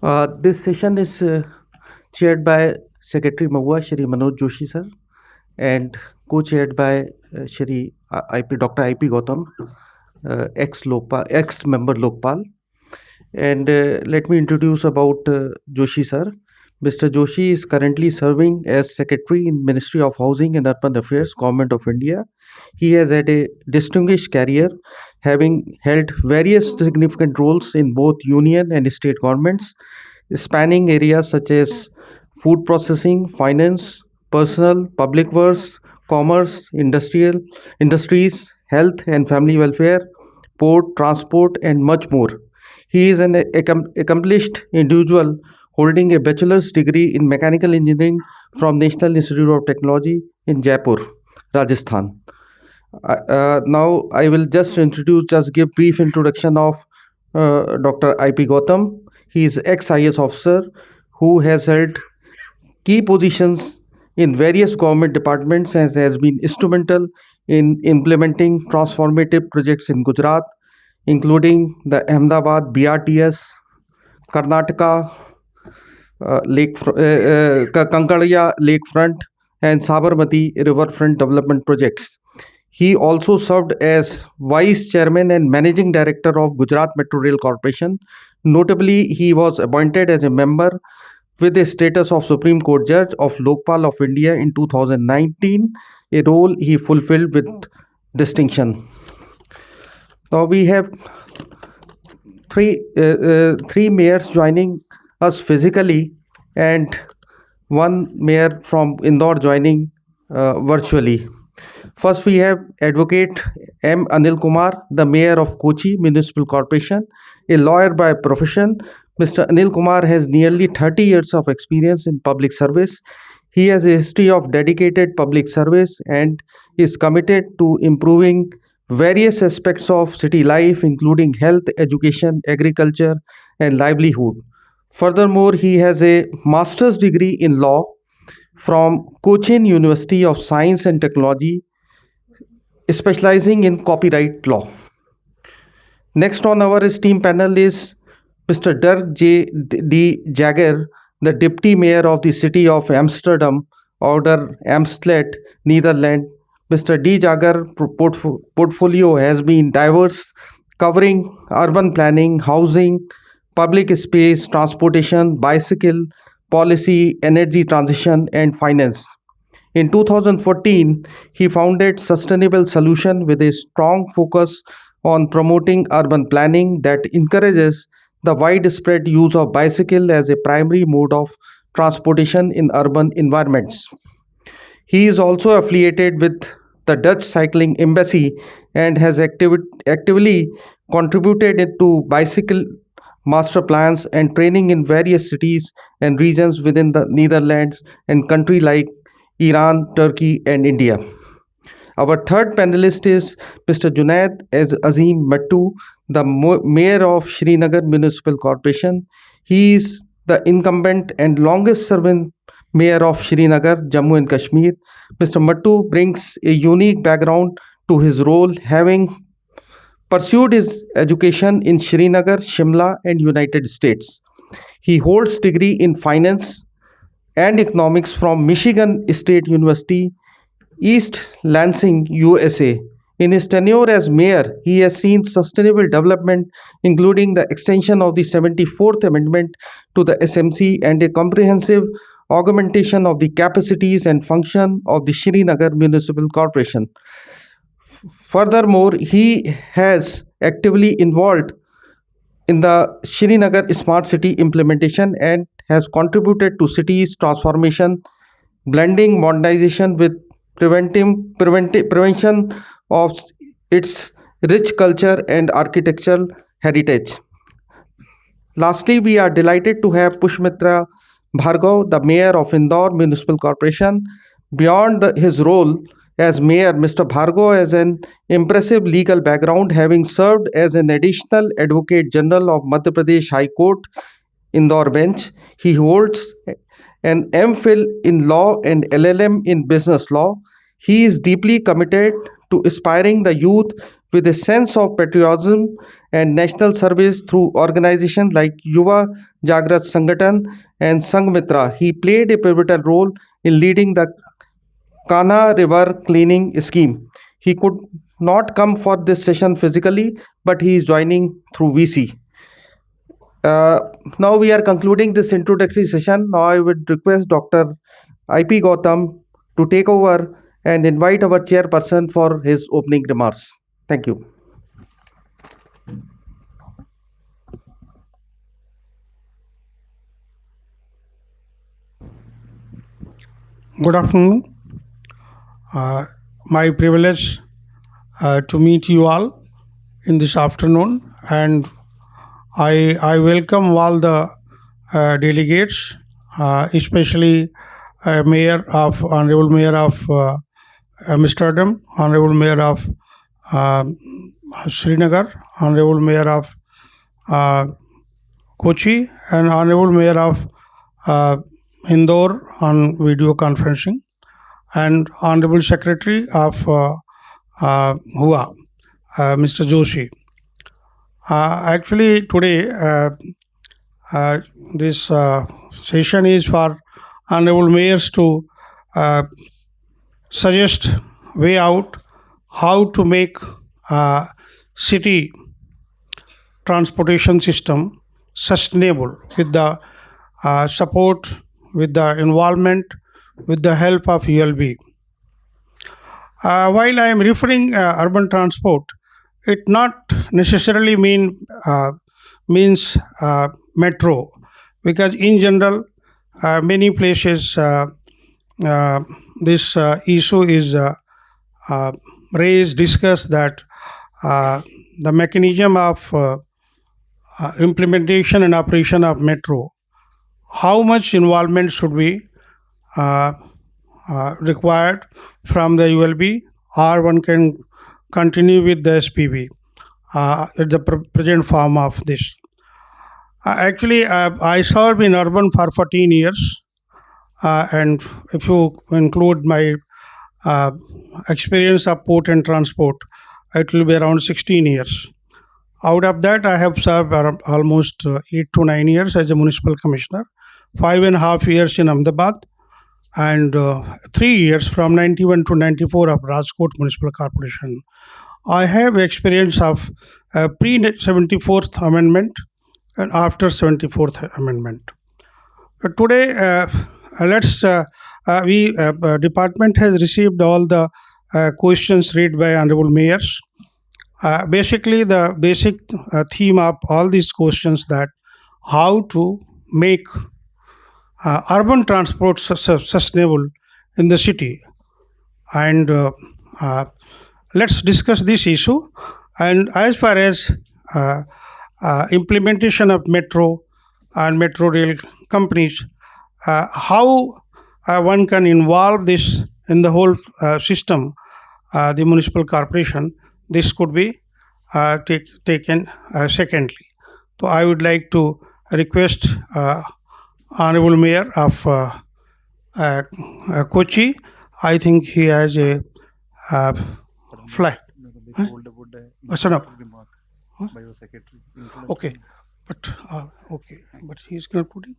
This session is chaired by Secretary Mahua Shri Manoj Joshi sir and co-chaired by Shri IP Dr. IP Gautam, ex-member Lokpal. And let me introduce about Joshi sir. Mr. Joshi is currently serving as Secretary in Ministry of Housing and Urban Affairs, Government of India. He has had a distinguished career, having held various significant roles in both union and state governments, spanning areas such as food processing, finance, personal, public works, commerce, industries, health and family welfare, port, transport, and much more. He is an accomplished individual holding a bachelor's degree in mechanical engineering from National Institute of Technology in Jaipur, Rajasthan. Now I will just give brief introduction of Dr. IP Gautam. He is ex-IS officer who has held key positions in various government departments and has been instrumental in implementing transformative projects in Gujarat, including the Ahmedabad BRTS, Karnataka Kankadia Lakefront, and Sabarmati Riverfront development projects. He also served as Vice Chairman and Managing Director of Gujarat Metro Rail Corporation. Notably, he was appointed as a member with the status of Supreme Court Judge of Lokpal of India in 2019, a role he fulfilled with distinction. Now we have three mayors joining us physically and one mayor from Indore joining virtually. First, we have Advocate M. Anil Kumar, the Mayor of Kochi Municipal Corporation, a lawyer by profession. Mr. Anil Kumar has nearly 30 years of experience in public service. He has a history of dedicated public service and is committed to improving various aspects of city life, including health, education, agriculture, and livelihood. Furthermore, he has a master's degree in law from Cochin University of Science and Technology, specializing in copyright law. Next on our esteemed panel is Mr. Dirk J. D. Jagger, the Deputy Mayor of the City of Amsterdam, Ouder Amsterdam, Netherlands. Mr. D. Jagger portfolio has been diverse, covering urban planning, housing, public space, transportation, bicycle, policy, energy transition, and finance. In 2014, he founded Sustainable Solution with a strong focus on promoting urban planning that encourages the widespread use of bicycle as a primary mode of transportation in urban environments. He is also affiliated with the Dutch Cycling Embassy and has actively contributed to bicycle master plans and training in various cities and regions within the Netherlands and countries like Iran, Turkey, and India. Our third panelist is Mr. Junaid Azim Mattu, the Mayor of Srinagar Municipal Corporation. He is the incumbent and longest serving Mayor of Srinagar, Jammu and Kashmir. Mr. Mattu brings a unique background to his role, having pursued his education in Srinagar, Shimla, and United States. He holds degree in finance and economics from Michigan State University, East Lansing, USA. In his tenure as mayor, he has seen sustainable development, including the extension of the 74th Amendment to the SMC and a comprehensive augmentation of the capacities and function of the Srinagar Municipal Corporation. Furthermore, he has actively involved in the Srinagar Smart City implementation and has contributed to cities transformation, blending modernization with prevention of its rich culture and architectural heritage. Lastly, we are delighted to have Pushmitra Bhargav, the Mayor of Indore Municipal Corporation. Beyond his role as mayor, Mr. Bhargav has an impressive legal background, having served as an additional Advocate General of Madhya Pradesh High Court, Indore Bench. He holds an MPhil in law and LLM in business law. He is deeply committed to inspiring the youth with a sense of patriotism and national service through organizations like Yuva Jagrat Sangathan and Sangmitra. He played a pivotal role in leading the Kana River cleaning scheme. He could not come for this session physically, but he is joining through VC. Uh, Now we are concluding this introductory session. Now I would request Dr. IP Gautam to take over and invite our chairperson for his opening remarks. Thank you. Good afternoon. My privilege to meet you all in this afternoon, and I welcome all the delegates, especially Honorable Mayor of Amsterdam, Honorable Mayor of Srinagar, Honorable Mayor of uh, Kochi, and Honorable Mayor of Indore on video conferencing, and Honorable Secretary of HUA, Mr. Joshi. Actually, today uh, this session is for Honorable Mayors to uh, suggest way out how to make city transportation system sustainable with the support, with the involvement, with the help of ULB. While I am referring urban transport, it not necessarily means metro, because in general, many places uh, this issue is uh, raised, discussed, that the mechanism of implementation and operation of metro, how much involvement should be uh, required from the ULB, or one can continue with the SPB at the present form of this. Actually, I served in urban for 14 years, and if you include my uh, experience of port and transport, it will be around 16 years. Out of that, I have served almost 8 to 9 years as a municipal commissioner, 5.5 years in Ahmedabad, and 3 years from 91 to 94 of Rajkot Municipal Corporation. I have experience of pre 74th Amendment and after 74th Amendment. Today, let's we department has received all the questions read by honorable mayors. Basically, the basic theme of all these questions, that how to make urban transport sustainable in the city, and uh, let's discuss this issue. And as far as uh, implementation of metro and metro rail companies, how one can involve this in the whole system, the municipal corporation, this could be taken secondly. So I would like to request Honorable Mayor of uh, Kochi. I think he has a uh, flat. Huh? So no. Huh? Okay, but okay, but he's not putting.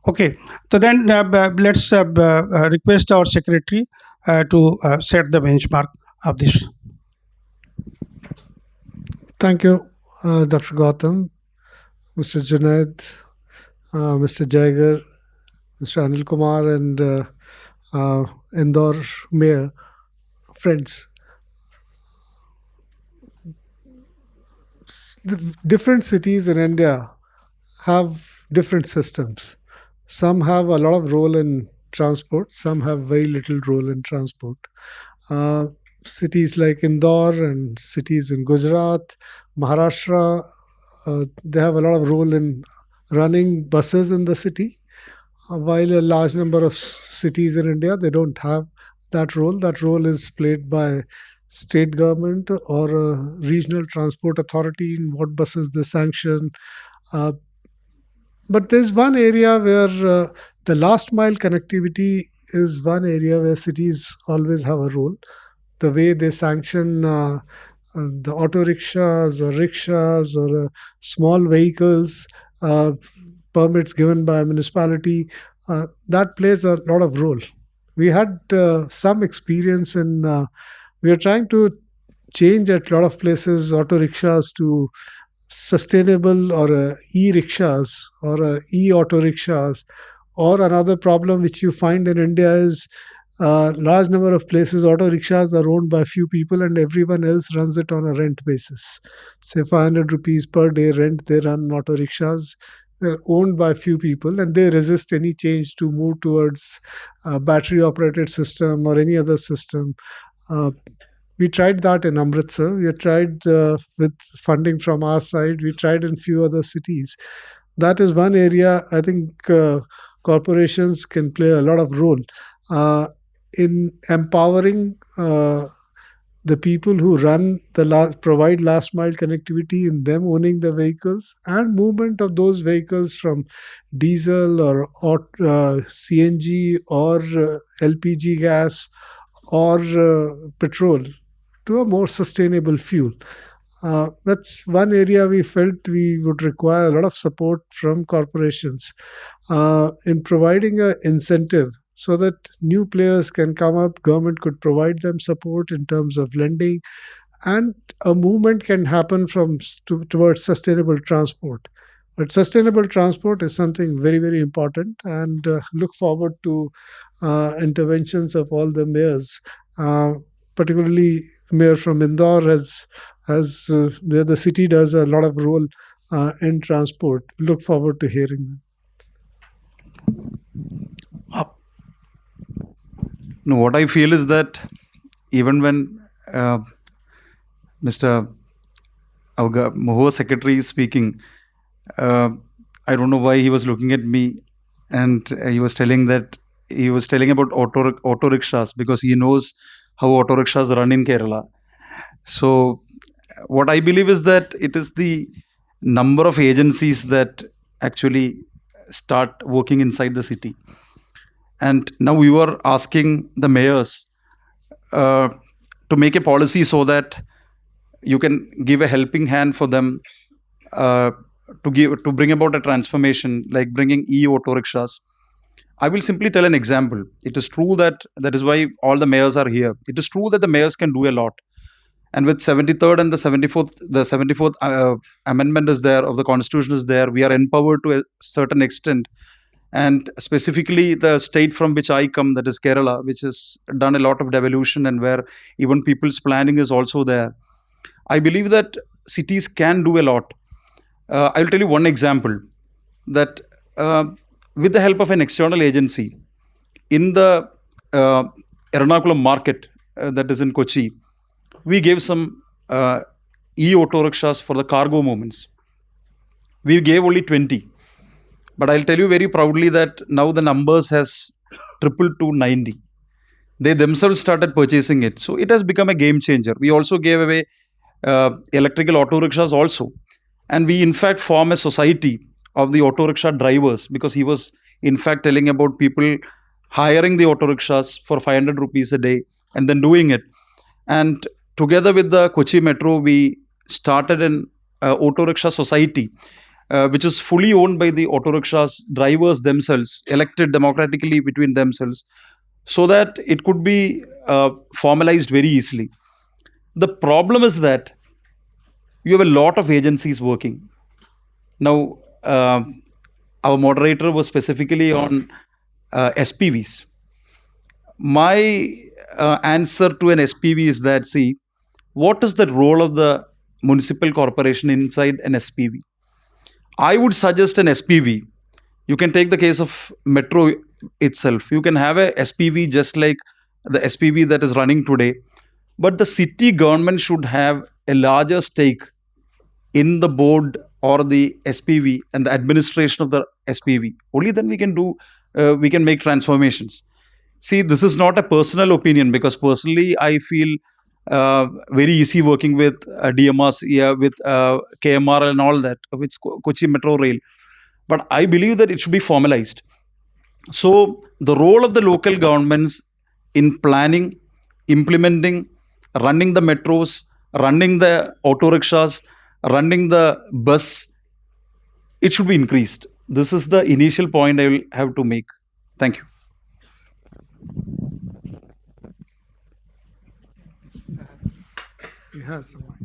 Okay, so then let's request our secretary to set the benchmark of this. Thank you, Dr. Gautam, Mr. Junaid, Mr. Jaigar, Mr. Anil Kumar, and Indore Mayor, friends. The different cities in India have different systems. Some have a lot of role in transport, some have very little role in transport. Cities like Indore and cities in Gujarat, Maharashtra, they have a lot of role in running buses in the city, while a large number of cities in India, they don't have that role. That role is played by state government or a regional transport authority in what buses they sanction. Uh, but there's one area where the last mile connectivity is one area where cities always have a role. The way they sanction the auto rickshaws or small vehicles, permits given by a municipality, that plays a lot of role. We had some experience in, we are trying to change at a lot of places auto rickshaws to sustainable or e-rickshaws or e-auto rickshaws. Or another problem which you find in India is large number of places auto rickshaws are owned by few people and everyone else runs it on a rent basis. Say 500 rupees per day rent, they run auto rickshaws. They're owned by few people and they resist any change to move towards a battery operated system or any other system. Uh, we tried that in Amritsar. We tried with funding from our side. We tried in few other cities. That is one area I think corporations can play a lot of role in empowering the people who run provide last mile connectivity, in them owning the vehicles and movement of those vehicles from diesel or CNG or LPG gas or petrol to a more sustainable fuel. That's one area we felt we would require a lot of support from corporations in providing an incentive so that new players can come up. Government could provide them support in terms of lending, and a movement can happen towards sustainable transport. But sustainable transport is something very, very important, and look forward to interventions of all the mayors, particularly mayor from Indore has the city does a lot of role in transport. Look forward to hearing them. No, what I feel is that even when Mr. Moho Secretary is speaking, I don't know why he was looking at me, and he was telling about auto rickshaws, because he knows how auto rickshaws run in Kerala. So what I believe is that it is the number of agencies that actually start working inside the city. And now we were asking the mayors to make a policy so that you can give a helping hand for them to bring about a transformation, like bringing e-auto rickshaws. I will simply tell an example. It is true that is why all the mayors are here. It is true that the mayors can do a lot. And with 73rd and the 74th amendment is there of the constitution is there, we are empowered to a certain extent. And specifically the state from which I come, that is Kerala, which has done a lot of devolution and where even people's planning is also there. I believe that cities can do a lot. I'll tell you one example, that with the help of an external agency in the Ernakulam market, that is in Kochi, we gave some e-auto rickshaws for the cargo movements. We gave only 20. But I'll tell you very proudly that now the numbers has tripled to 90. They themselves started purchasing it. So it has become a game changer. We also gave away electrical auto rickshaws also. And we in fact form a society of the auto rickshaw drivers, because he was in fact telling about people hiring the auto rickshaws for 500 rupees a day and then doing it. And together with the Kochi Metro, we started an auto rickshaw society, which is fully owned by the auto rickshaws drivers themselves, elected democratically between themselves, so that it could be formalized very easily. The problem is that you have a lot of agencies working. Now, our moderator was specifically on SPVs. My answer to an SPV is that, see, what is the role of the municipal corporation inside an SPV? I would suggest an SPV. You can take the case of Metro itself. You can have a SPV just like the SPV that is running today. But the city government should have a larger stake in the board or the SPV and the administration of the SPV. Only then we can make transformations. See, this is not a personal opinion, because personally I feel very easy working with DMRC, with KMR and all that, with Kochi Metro Rail. But I believe that it should be formalized. So the role of the local governments in planning, implementing, running the metros, running the auto rickshaws, running the bus, it should be increased. This is the initial point I will have to make. Thank you. He has some mic.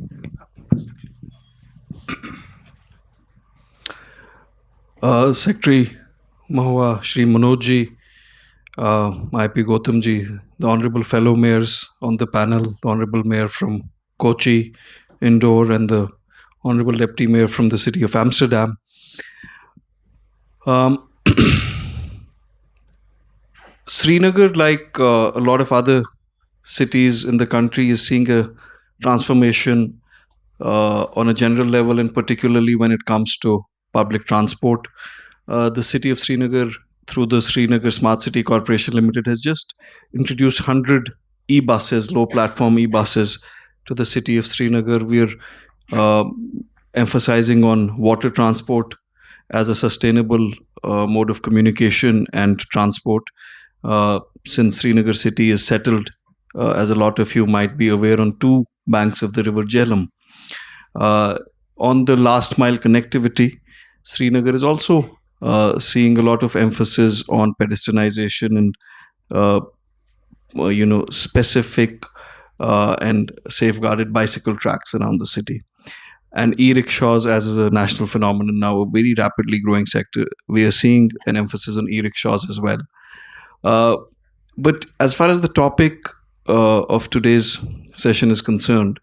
Secretary Mahua, Shri Manojji, IP Gautamji, the Honorable Fellow Mayors on the panel, the Honorable Mayor from Kochi, Indore, and the Honorable Deputy Mayor from the city of Amsterdam. Srinagar, like a lot of other cities in the country, is seeing a transformation on a general level, and particularly when it comes to public transport. The city of Srinagar, through the Srinagar Smart City Corporation Limited, has just introduced 100 e-buses, low platform e-buses, to the city of Srinagar. We're emphasizing on water transport as a sustainable mode of communication and transport. Since Srinagar city is settled, as a lot of you might be aware, on two banks of the river Jhelum. On the last mile connectivity, Srinagar is also seeing a lot of emphasis on pedestrianization and specific and safeguarded bicycle tracks around the city. And e-rickshaws as a national phenomenon, now a very rapidly growing sector. We are seeing an emphasis on e-rickshaws as well. But as far as the topic of today's session is concerned,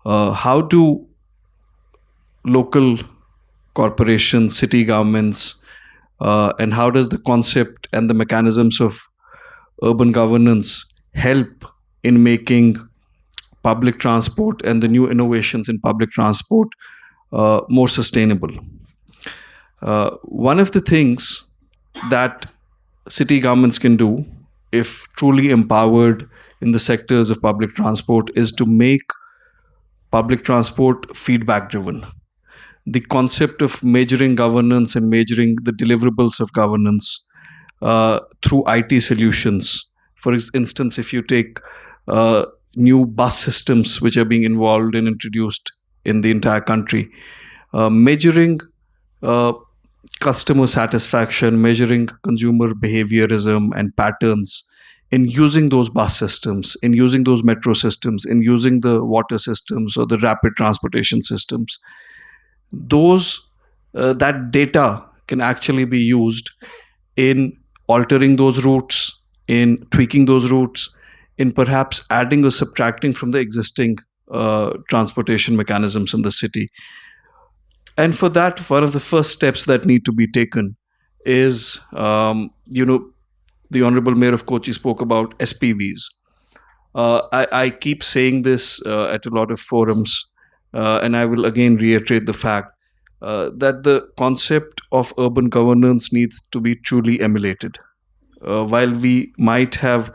how do local corporations, city governments, and how does the concept and the mechanisms of urban governance help in making public transport and the new innovations in public transport more sustainable? One of the things that city governments can do, if truly empowered in the sectors of public transport, is to make public transport feedback driven. The concept of measuring governance and measuring the deliverables of governance through IT solutions. For instance, if you take new bus systems which are being involved and introduced in the entire country, measuring customer satisfaction, measuring consumer behaviorism and patterns in using those bus systems, in using those metro systems, in using the water systems or the rapid transportation systems. That data can actually be used in altering those routes, in tweaking those routes, in perhaps adding or subtracting from the existing transportation mechanisms in the city. And for that, one of the first steps that need to be taken is, the Honorable Mayor of Kochi spoke about SPVs. I keep saying this at a lot of forums, and I will again reiterate the fact that the concept of urban governance needs to be truly emulated. While we might have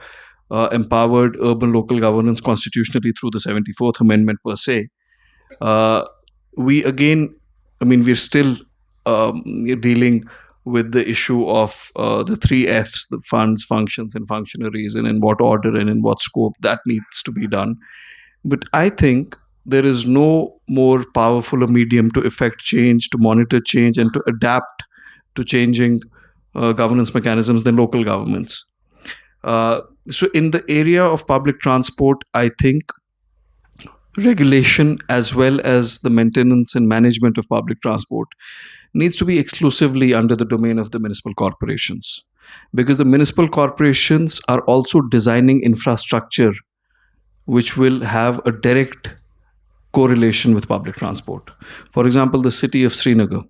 empowered urban local governance constitutionally through the 74th Amendment per se, we're still dealing with the issue of the three Fs, the funds, functions, and functionaries, and in what order and in what scope that needs to be done. But I think there is no more powerful a medium to effect change, to monitor change, and to adapt to changing governance mechanisms than local governments. So in the area of public transport, I think regulation as well as the maintenance and management of public transport needs to be exclusively under the domain of the municipal corporations, because the municipal corporations are also designing infrastructure which will have a direct correlation with public transport. For example, the city of Srinagar,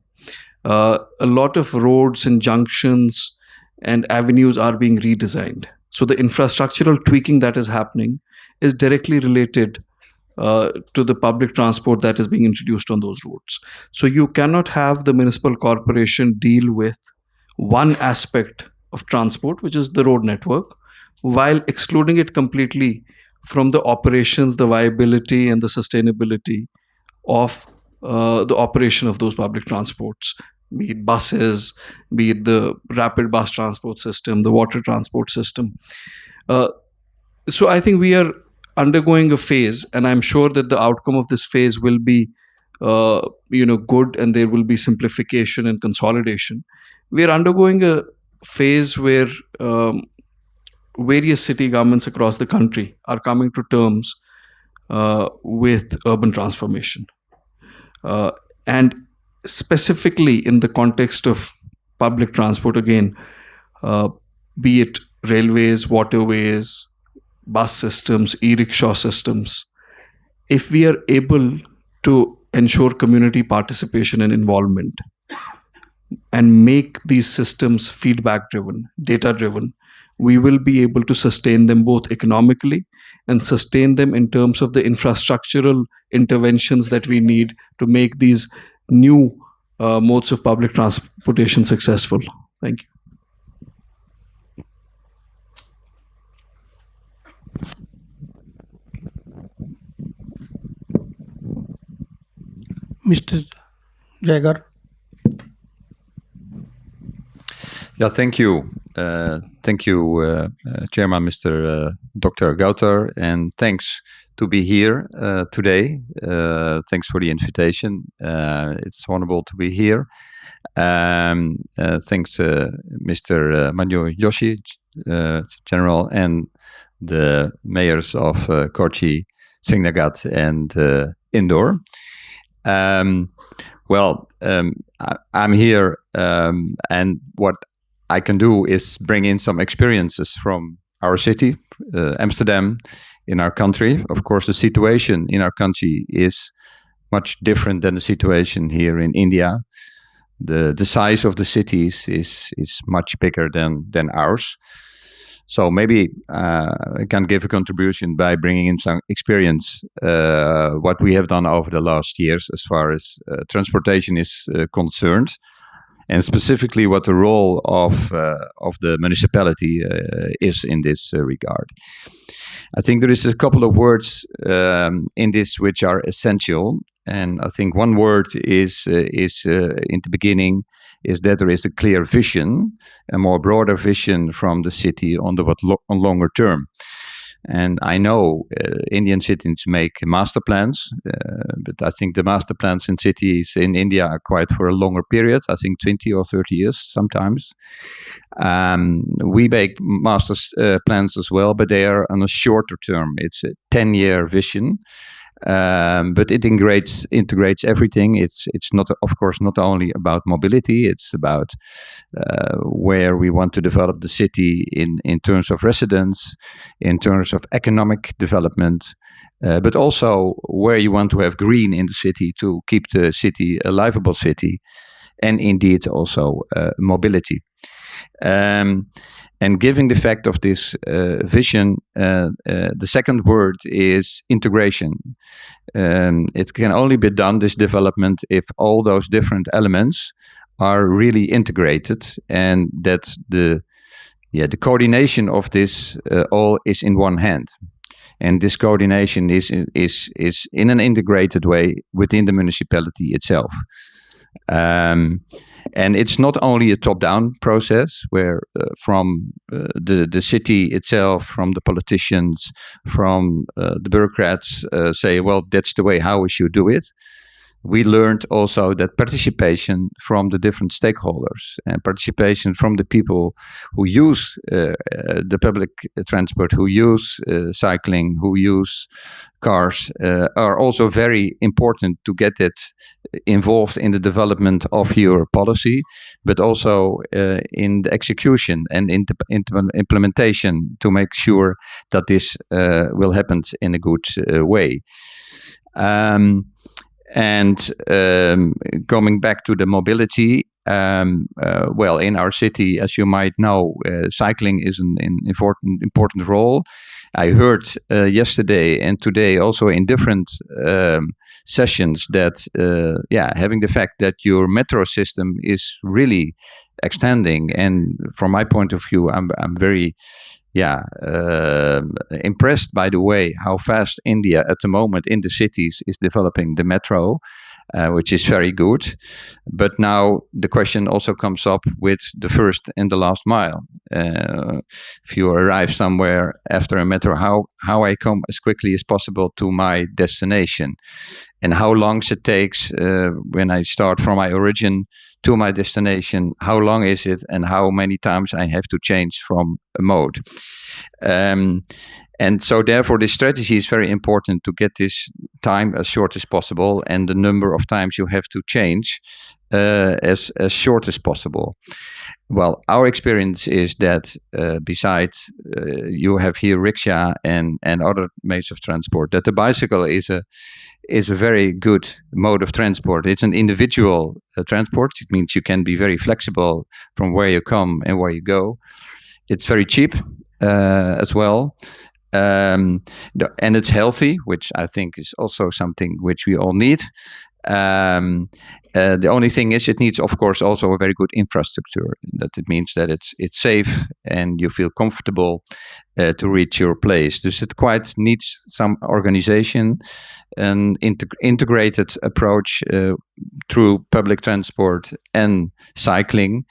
a lot of roads and junctions and avenues are being redesigned. So the infrastructural tweaking that is happening is directly related to the public transport that is being introduced on those roads. So you cannot have the municipal corporation deal with one aspect of transport, which is the road network, while excluding it completely from the operations, the viability, and the sustainability of the operation of those public transports, be it buses, be it the rapid bus transport system, the water transport system. So I think we are undergoing a phase, and I'm sure that the outcome of this phase will be good, and there will be simplification and consolidation. We are undergoing a phase where various city governments across the country are coming to terms with urban transformation. And specifically in the context of public transport, again, be it railways, waterways, bus systems, e-rickshaw systems, if we are able to ensure community participation and involvement and make these systems feedback driven, data driven, we will be able to sustain them both economically and sustain them in terms of the infrastructural interventions that we need to make these new modes of public transportation successful. Thank you. Mr. Jagar. Yeah, thank you. Thank you, Chairman, Mr. Dr. Gautar, and thanks to be here today. Thanks for the invitation. It's wonderful to be here. Thanks, Mr. Manju Joshi, General, and the mayors of Kochi, Singnagat, and Indore. I'm here, and what I can do is bring in some experiences from our city, Amsterdam, in our country. Of course, the situation in our country is much different than the situation here in India. The size of the cities is much bigger than ours. So maybe I can give a contribution by bringing in some experience, what we have done over the last years as far as transportation is concerned, and specifically what the role of the municipality is in this regard. I think there is a couple of words in this which are essential, and I think one word is in the beginning is that there is a clear vision, a more broader vision from the city on on longer term. And I know Indian cities make master plans, but I think the master plans in cities in India are quite for a longer period, I think 20 or 30 years sometimes. We make master plans as well, but they are on a shorter term. It's a 10-year vision. But it integrates everything. It's not, of course, not only about mobility. It's about where we want to develop the city in terms of residents, in terms of economic development, but also where you want to have green in the city to keep the city a livable city, and indeed also mobility. And given the fact of this vision, the second word is integration. It can only be done, this development, if all those different elements are really integrated, and that the coordination of this all is in one hand. And this coordination is in an integrated way within the municipality itself. And it's not only a top-down process where from the city itself, from the politicians, from the bureaucrats say, well, that's the way how we should do it. We learned also that participation from the different stakeholders and participation from the people who use the public transport, who use cycling, who use cars, are also very important to get it involved in the development of your policy, but also in the execution and in the implementation to make sure that this will happen in a good way. And coming back to the mobility, well, in our city, as you might know, cycling is an important role. I heard yesterday and today also in different sessions that, having the fact that your metro system is really extending, and from my point of view, I'm very impressed by the way how fast India at the moment in the cities is developing the metro. which is very good. But now the question also comes up with the first and the last mile. If you arrive somewhere after a metro, how I come as quickly as possible to my destination, and how long it takes when I start from my origin to my destination. How long is it, and how many times I have to change from a mode? And so therefore this strategy is very important to get this time as short as possible, and the number of times you have to change as short as possible. Well, our experience is that besides you have here rickshaw and other modes of transport, that the bicycle is a very good mode of transport. It's an individual transport. It means you can be very flexible from where you come and where you go. It's very cheap as well. And it's healthy, which I think is also something which we all need. The only thing is, it needs, of course, also a very good infrastructure. That it means that it's safe and you feel comfortable to reach your place. Dus it quite needs some organization, an integrated approach through public transport and cycling.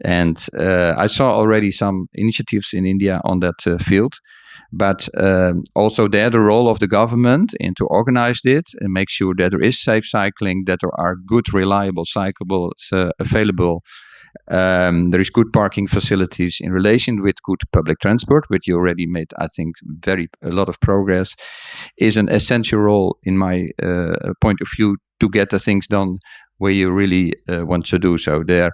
And I saw already some initiatives in India on that field. But also there, the role of the government in to organize it and make sure that there is safe cycling, that there are good, reliable cyclables available. There is good parking facilities in relation with good public transport, which you already made, I think, a lot of progress, is an essential role in my point of view to get the things done where you really want to do so there.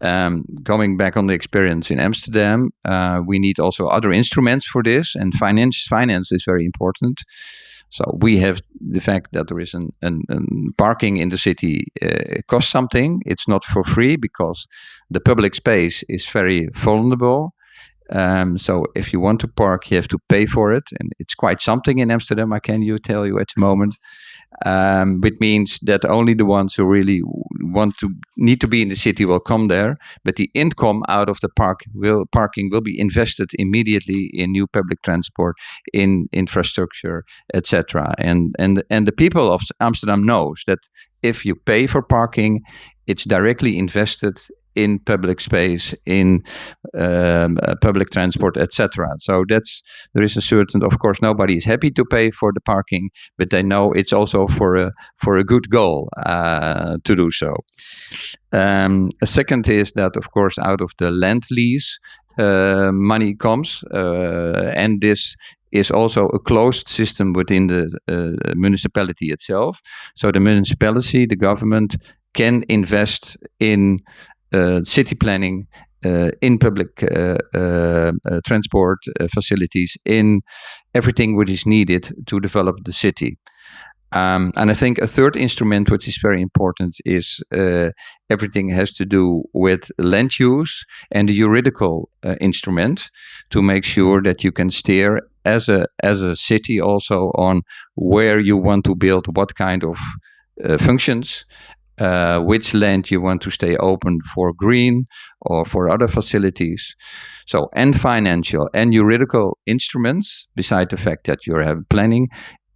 Going back on the experience in Amsterdam, we need also other instruments for this, and finance is very important. So we have the fact that there is an parking in the city costs something. It's not for free because the public space is very vulnerable. So if you want to park, you have to pay for it, and it's quite something in Amsterdam. I can tell you at the moment. Which means that only the ones who really need to be in the city will come there. But the income out of the parking will be invested immediately in new public transport, in infrastructure, etc. And the people of Amsterdam knows that if you pay for parking, it's directly invested in public space, in public transport, etc. So there is a certain, of course, nobody is happy to pay for the parking, but they know it's also for a good goal to do so. A second is that, of course, out of the land lease, money comes, and this is also a closed system within the municipality itself. So the municipality, the government, can invest in city planning, in public transport facilities, in everything which is needed to develop the city. And I think a third instrument which is very important is everything has to do with land use and the juridical instrument to make sure that you can steer as a city also on where you want to build what kind of functions. Which land you want to stay open for green or for other facilities. So, and financial and juridical instruments, beside the fact that you have planning,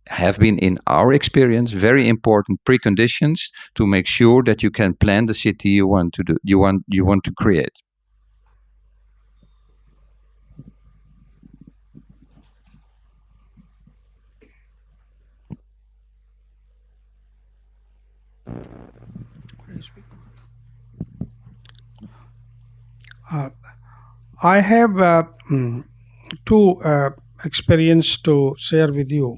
have been, in our experience, very important preconditions to make sure that you can plan the city you want to create. I have two experience to share with you.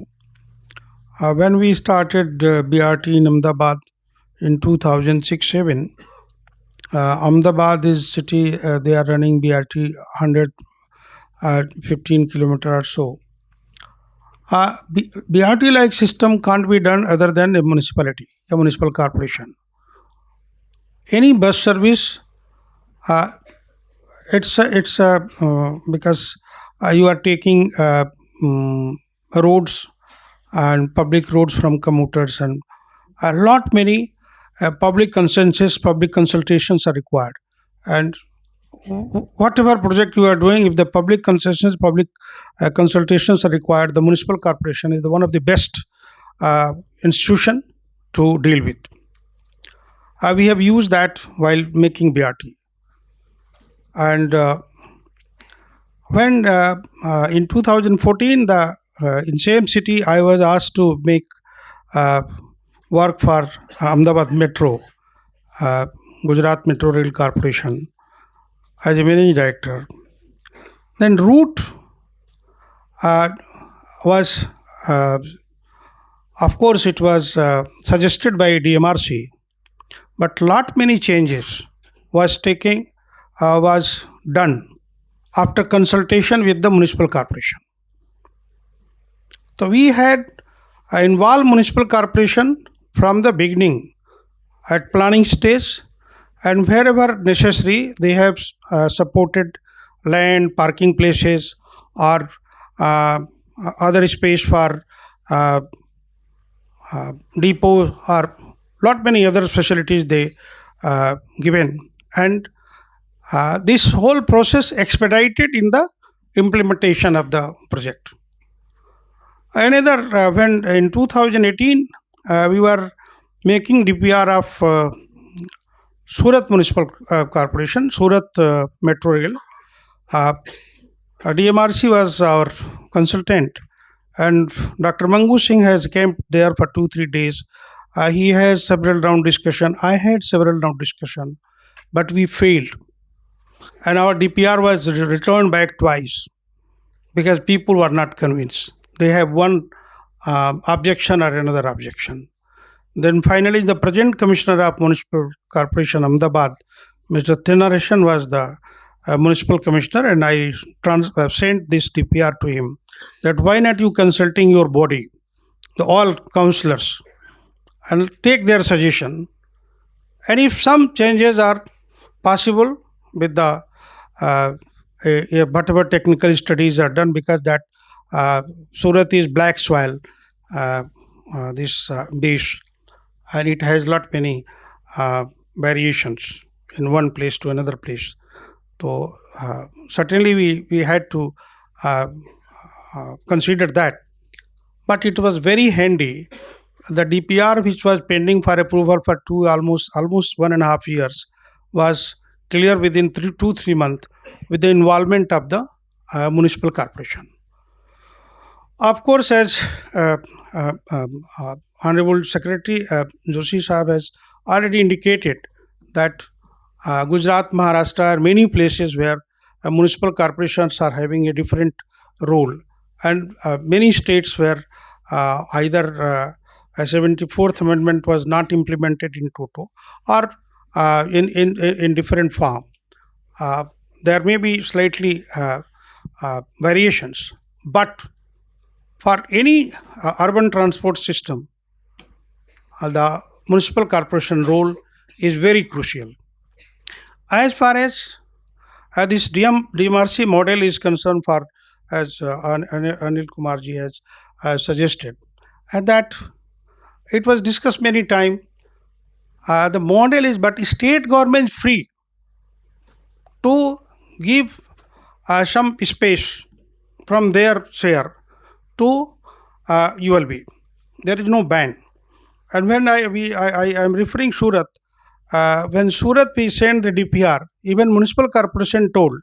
When we started BRT in Ahmedabad in 2006-7, Ahmedabad is city, they are running BRT 115 kilometer or so. BRT like system can't be done other than a municipality, a municipal corporation. Any bus service, it's because you are taking roads and public roads from commuters, and a lot many public consensus, public consultations are required. And whatever project you are doing, if the public consensus, public consultations are required, the municipal corporation is one of the best institution to deal with. We have used that while making BRT. And when in 2014, in same city, I was asked to make work for Ahmedabad Metro, Gujarat Metro Rail Corporation, as a managing director. Then route was, of course, it was suggested by DMRC, but lot many changes was done after consultation with the municipal corporation. So we had involved municipal corporation from the beginning at planning stage, and wherever necessary, they have supported land, parking places, or other space for uh, depot, or lot many other facilities they given. And this whole process expedited in the implementation of the project. Another, when in 2018, we were making DPR of Surat Municipal Corporation, Surat Metro Rail. DMRC was our consultant, and Dr. Mangu Singh has camped there for 2-3 days. He has several round discussion. I had several round discussion, but we failed, and our DPR was returned back twice because people were not convinced. They have one objection or another objection. Then finally, the present Commissioner of Municipal Corporation, Ahmedabad, Mr. Thinnaration, was the municipal commissioner, and I sent this DPR to him that why not you consulting your body, all councillors, and take their suggestion. And if some changes are possible with the whatever technical studies are done, because that Surat is black soil, this base, and it has lot many variations in one place to another place. So certainly we had to consider that. But it was very handy. The DPR, which was pending for approval for almost 1.5 years, was clear within 2-3 months with the involvement of the municipal corporation. Of course, as Honorable Secretary Joshi Sahab has already indicated, that Gujarat, Maharashtra are many places where municipal corporations are having a different role, and many states where either a 74th Amendment was not implemented in toto, or in different form. There may be slightly variations, but for any urban transport system, the municipal corporation role is very crucial. As far as this DMRC model is concerned, for as Anil Kumarji has suggested, and that it was discussed many times. The model is, but state government is free to give some space from their share to ULB. There is no ban. And when I am referring Surat, when Surat we sent the DPR, even municipal corporation told,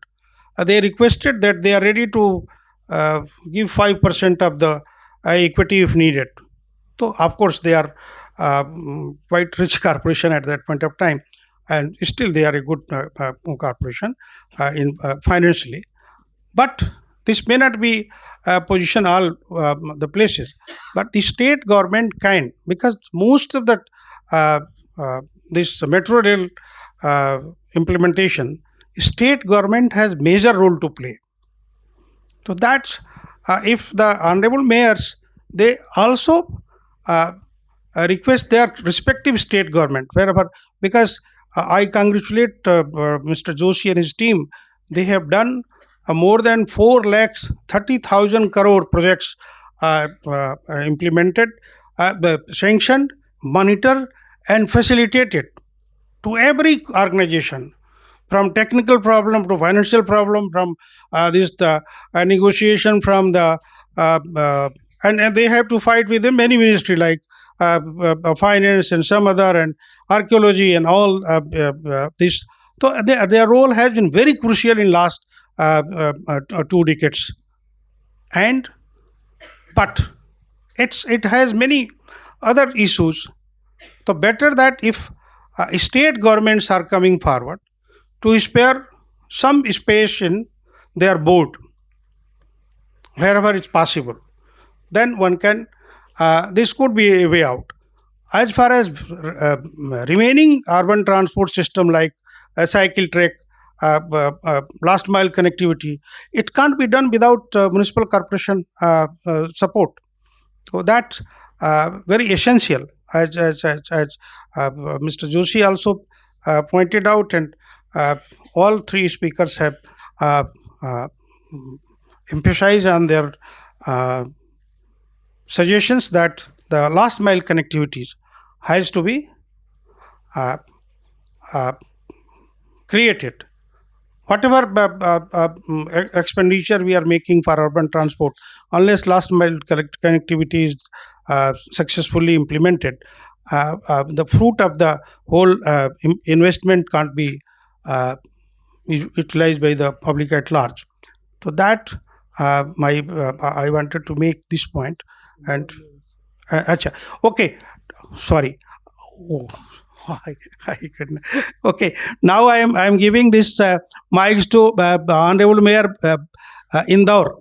they requested that they are ready to give 5% of the equity if needed. So of course they are quite rich corporation at that point of time, and still they are a good corporation in financially. But this may not be position all the places, but the state government can, because most of the this metro rail implementation, state government has major role to play. So that's if the honorable mayors, they also request their respective state government wherever, because I congratulate Mr. Joshi and his team. They have done more than 4,30,000 crore projects implemented, sanctioned, monitored, and facilitated to every organization, from technical problem to financial problem, from this the negotiation from the and they have to fight with the many ministry like finance and some other, and archaeology and all this. So their role has been very crucial in last 2 decades. And but it has many other issues. So better that if state governments are coming forward to spare some space in their board wherever it's possible, then one can this could be a way out. As far as remaining urban transport system like a cycle track, last mile connectivity, it can't be done without municipal corporation support. So that's very essential, as Mr. Joshi also pointed out, and all three speakers have uh, uh, emphasized on their suggestions that the last mile connectivity has to be uh, uh, created. Whatever expenditure we are making for urban transport, unless last mile connectivity is successfully implemented, the fruit of the whole investment can't be utilized by the public at large. So that I wanted to make this point. And acha, okay, sorry. Oh, I couldn't. Okay, now I am giving this mics to Honorable Mayor Indore.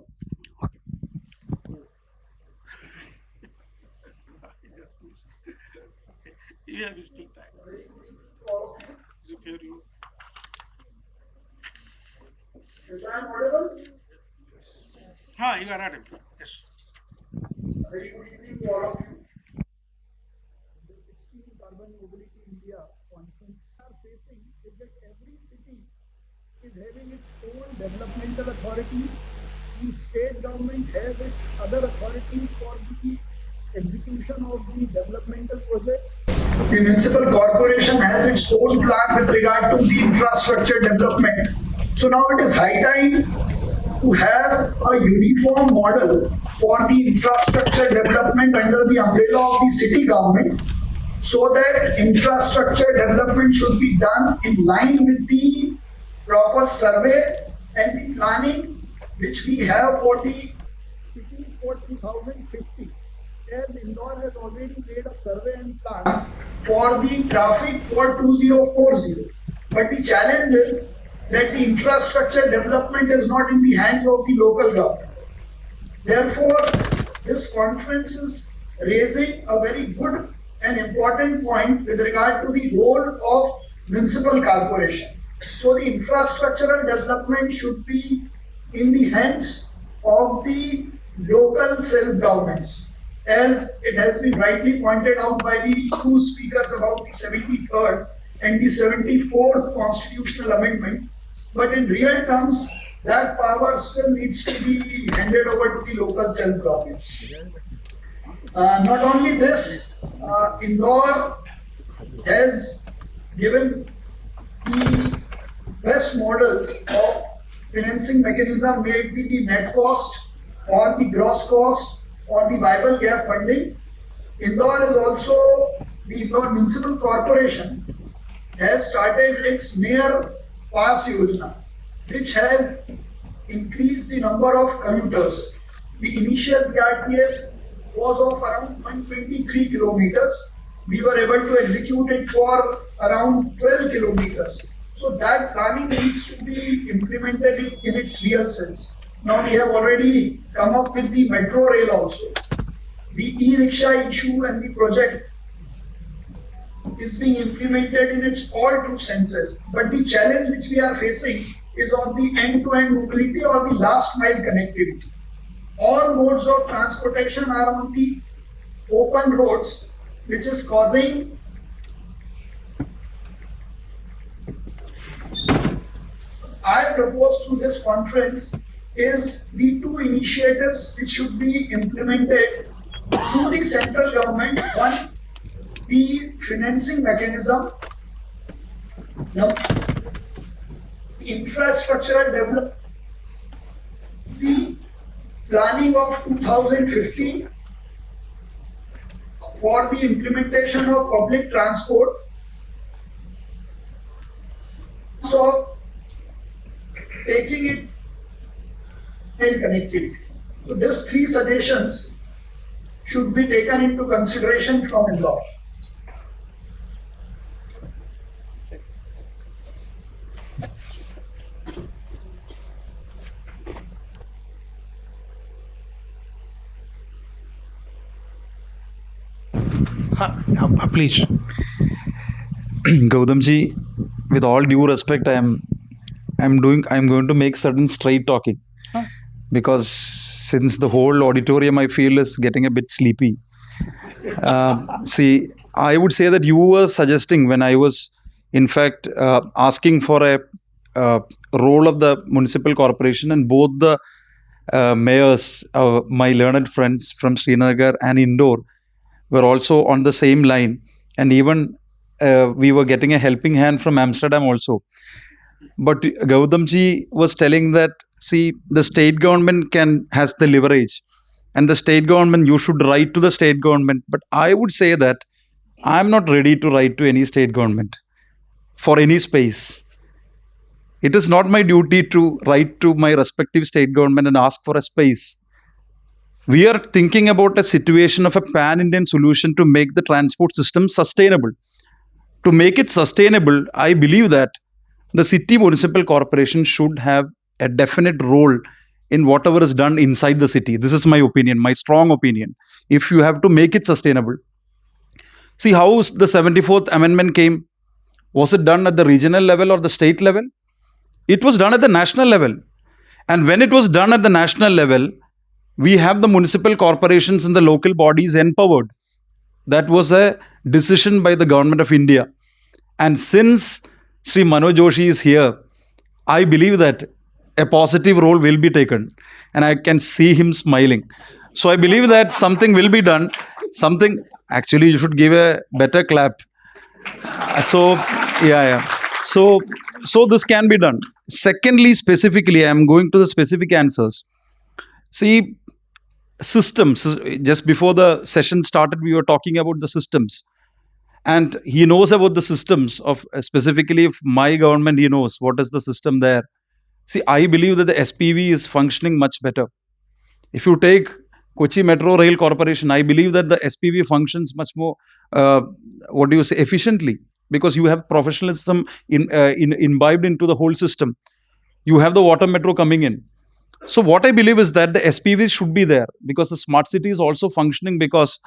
Is I audible? You are audible. Yes. Very good evening to all of you. The 16th Urban Mobility India conference are facing is that every city is having its own developmental authorities. The state government has its other authorities for the execution of the developmental projects. The municipal corporation has its own plan with regard to the infrastructure development. So now it is high time to have a uniform model for the infrastructure development under the umbrella of the city government, so that infrastructure development should be done in line with the proper survey and the planning which we have for the cities for 2050. As Indore has already made a survey and plan for the traffic for 2040. But the challenge is that the infrastructure development is not in the hands of the local government. Therefore, this conference is raising a very good and important point with regard to the role of municipal corporation. So the infrastructural development should be in the hands of the local self-governments, as it has been rightly pointed out by the two speakers about the 73rd and the 74th constitutional amendment. But in real terms, that power still needs to be handed over to the local self-governments. Not only this, Indore has given the best models of financing mechanism, may it be the net cost or the gross cost or the viable gap funding. Indore is also, the Indore Municipal Corporation has started its Mayor Pass Yojana, which has increased the number of commuters. The initial BRTS was of around 123 kilometers. We were able to execute it for around 12 kilometers. So that planning needs to be implemented in its real sense. Now we have already come up with the metro rail also. The e-rickshaw issue and the project is being implemented in its all true senses. But the challenge which we are facing is on the end-to-end mobility or the last mile connectivity. All modes of transportation are on the open roads, which is causing I propose through this conference is the two initiatives which should be implemented through the central government. One, the financing mechanism. Now, infrastructural development, the planning of 2050 for the implementation of public transport. So taking it and connectivity. So these three suggestions should be taken into consideration from Indore. Please. Gautamji, with all due respect, I'm going to make certain straight talking because since the whole auditorium I feel is getting a bit sleepy. See, I would say that you were suggesting when I was, in fact, asking for a role of the municipal corporation, and both the mayors, my learned friends from Srinagar and Indore, were also on the same line, and even we were getting a helping hand from Amsterdam also. But Gautamji was telling that, see, the state government has the leverage, and the state government, you should write to the state government. But I would say that I'm not ready to write to any state government for any space. It is not my duty to write to my respective state government and ask for a space. We are thinking about a situation of a pan-Indian solution to make the transport system sustainable. To make it sustainable, I believe that the city municipal corporation should have a definite role in whatever is done inside the city. This is my opinion, my strong opinion. If you have to make it sustainable. See how the 74th Amendment came. Was it done at the regional level or the state level? It was done at the national level. And when it was done at the national level, we have the municipal corporations and the local bodies empowered. That was a decision by the government of India. And since Sri Manoj Joshi is here, I believe that a positive role will be taken. And I can see him smiling. So I believe that something will be done. Actually, you should give a better clap. Yeah. So this can be done. Secondly, specifically, I am going to the specific answers. See, systems. Just before the session started, we were talking about the systems. And he knows about the systems of specifically if my government, he knows what is the system there. See, I believe that the SPV is functioning much better. If you take Kochi Metro Rail Corporation, I believe that the SPV functions much more, efficiently, because you have professionalism imbibed into the whole system. You have the water metro coming in. So what I believe is that the SPVs should be there because the smart city is also functioning because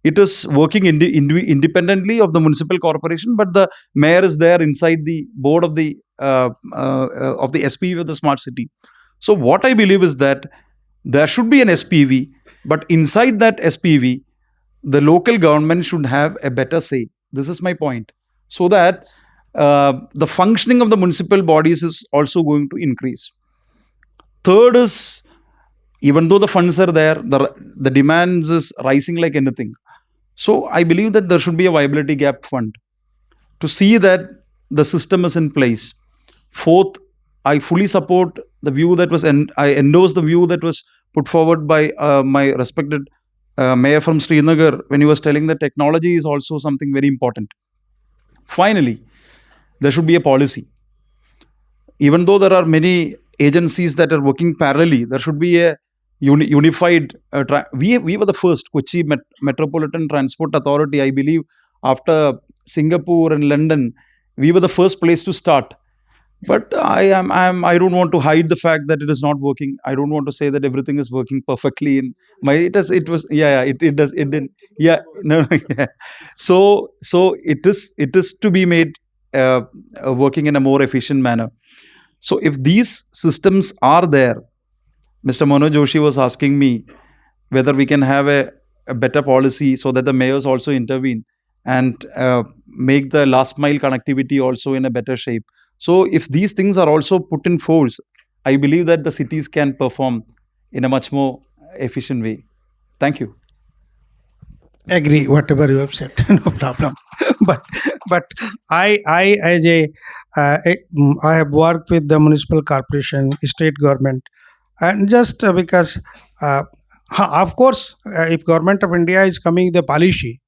it is working independently of the municipal corporation, but the mayor is there inside the board of the SPV of the smart city. So what I believe is that there should be an SPV, but inside that SPV, the local government should have a better say. This is my point. So that the functioning of the municipal bodies is also going to increase. Third is, even though the funds are there, the demands is rising like anything. So I believe that there should be a viability gap fund to see that the system is in place. Fourth, I fully support the view that was, and I endorse the view that was put forward by my respected mayor from Srinagar when he was telling that technology is also something very important. Finally, there should be a policy. Even though there are many agencies that are working parallelly, there should be a unified. We were the first Kochi Metropolitan Transport Authority, I believe, after Singapore and London. We were the first place to start. But I don't want to hide the fact that it is not working. I don't want to say that everything is working perfectly. It does. It didn't. Yeah, no, yeah. So it is to be made working in a more efficient manner. So if these systems are there, Mr. Manoj Joshi was asking me whether we can have a better policy so that the mayors also intervene and make the last mile connectivity also in a better shape. So if these things are also put in force, I believe that the cities can perform in a much more efficient way. Thank you. Agree whatever you have said. No problem. but I as I have worked with the municipal corporation, state government, and just because of course if government of India is coming the policy,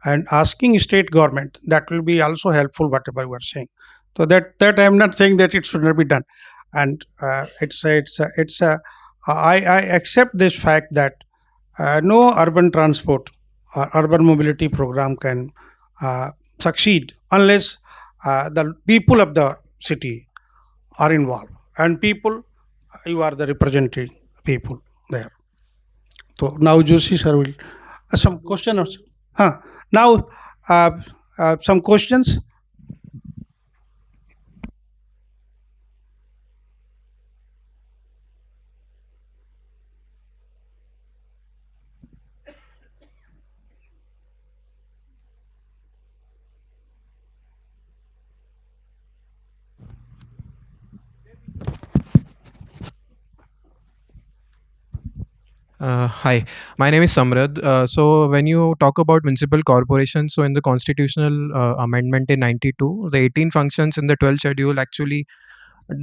and asking state government, that will be also helpful, whatever you are saying. So that I'm not saying that it should not be done. And I accept this fact that no urban transport or urban mobility program can uh, succeed unless the people of the city are involved, and people, you are the representing people there. So now Joshi sir will some question or now uh, some questions. Hi, my name is Samrad. So, when you talk about municipal corporations, so in the constitutional amendment in 92, the 18 functions in the 12th schedule actually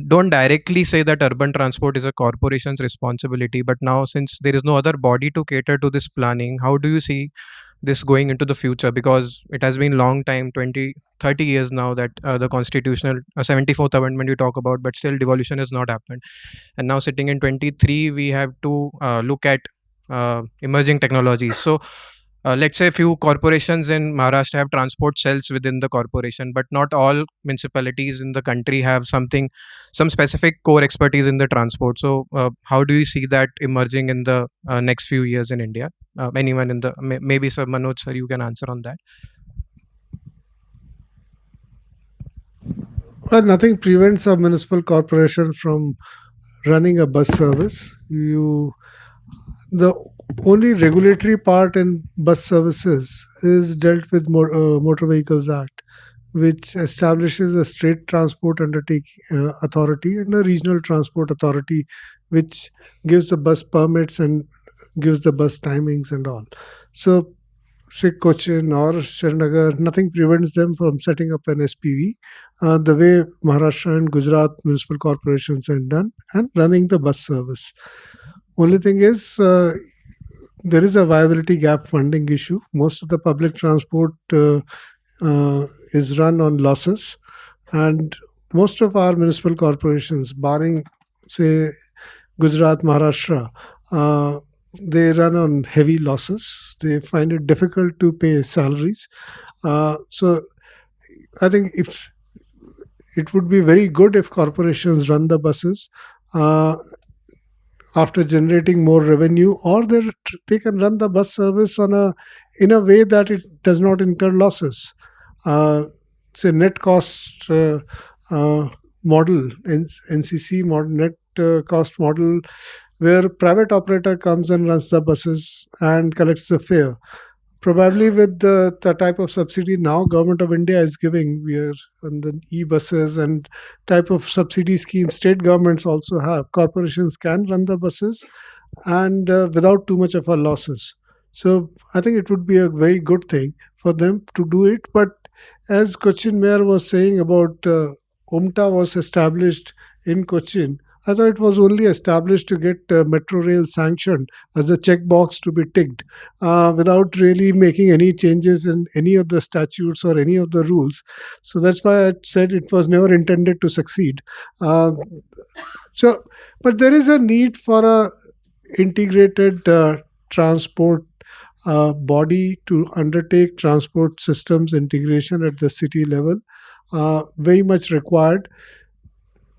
don't directly say that urban transport is a corporation's responsibility. But now, since there is no other body to cater to this planning, how do you see this going into the future? Because it has been long time, 20, 30 years now, that the constitutional 74th amendment you talk about, but still devolution has not happened. And now sitting in 23, we have to look at emerging technologies. So let's say a few corporations in Maharashtra have transport cells within the corporation, but not all municipalities in the country have some specific core expertise in the transport. So how do you see that emerging in the next few years in India? Anyone in the maybe Sir Manoj sir, you can answer on that. Well, nothing prevents a municipal corporation from running a bus service. The only regulatory part in bus services is dealt with Motor Vehicles Act, which establishes a state transport undertaking authority and a regional transport authority, which gives the bus permits and gives the bus timings and all. So, say Cochin or Srinagar, nothing prevents them from setting up an SPV the way Maharashtra and Gujarat municipal corporations have done and running the bus service. Only thing is, there is a viability gap funding issue. Most of the public transport is run on losses, and most of our municipal corporations, barring say Gujarat, Maharashtra, they run on heavy losses. They find it difficult to pay salaries. So I think if it would be very good if corporations run the buses. After generating more revenue, or they can run the bus service in a way that it does not incur losses. Say net cost model, NCC model, net cost model, where private operator comes and runs the buses and collects the fare. Probably with the type of subsidy now government of India is giving, we are on the e-buses and type of subsidy scheme state governments also have. Corporations can run the buses and without too much of a losses. So I think it would be a very good thing for them to do it. But as Cochin Mayor was saying about OMTA was established in Cochin, I thought it was only established to get metro rail sanctioned as a checkbox to be ticked without really making any changes in any of the statutes or any of the rules. So that's why I said it was never intended to succeed. Uh, so, but there is a need for a integrated transport body to undertake transport systems integration at the city level. Very much required.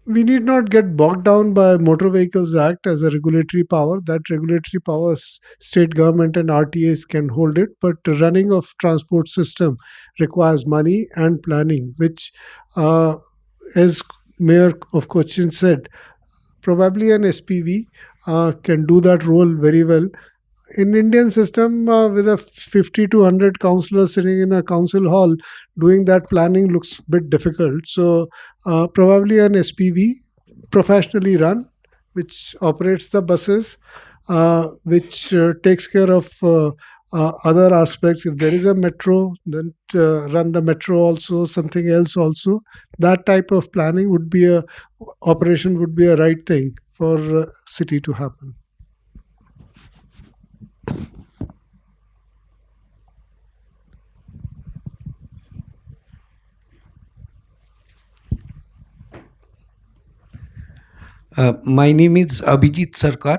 We need not get bogged down by Motor Vehicles Act as a regulatory power. That regulatory power, state government and RTAs can hold it, but the running of transport system requires money and planning, which, as Mayor of Cochin said, probably an SPV can do that role very well. In Indian system, with a 50 to 100 councillors sitting in a council hall, doing that planning looks a bit difficult. So probably an SPV, professionally run, which operates the buses, which takes care of other aspects. If there is a metro, then run the metro also, something else also. That type of planning would be a operation would be a right thing for city to happen. My name is Abhijit Sarkar.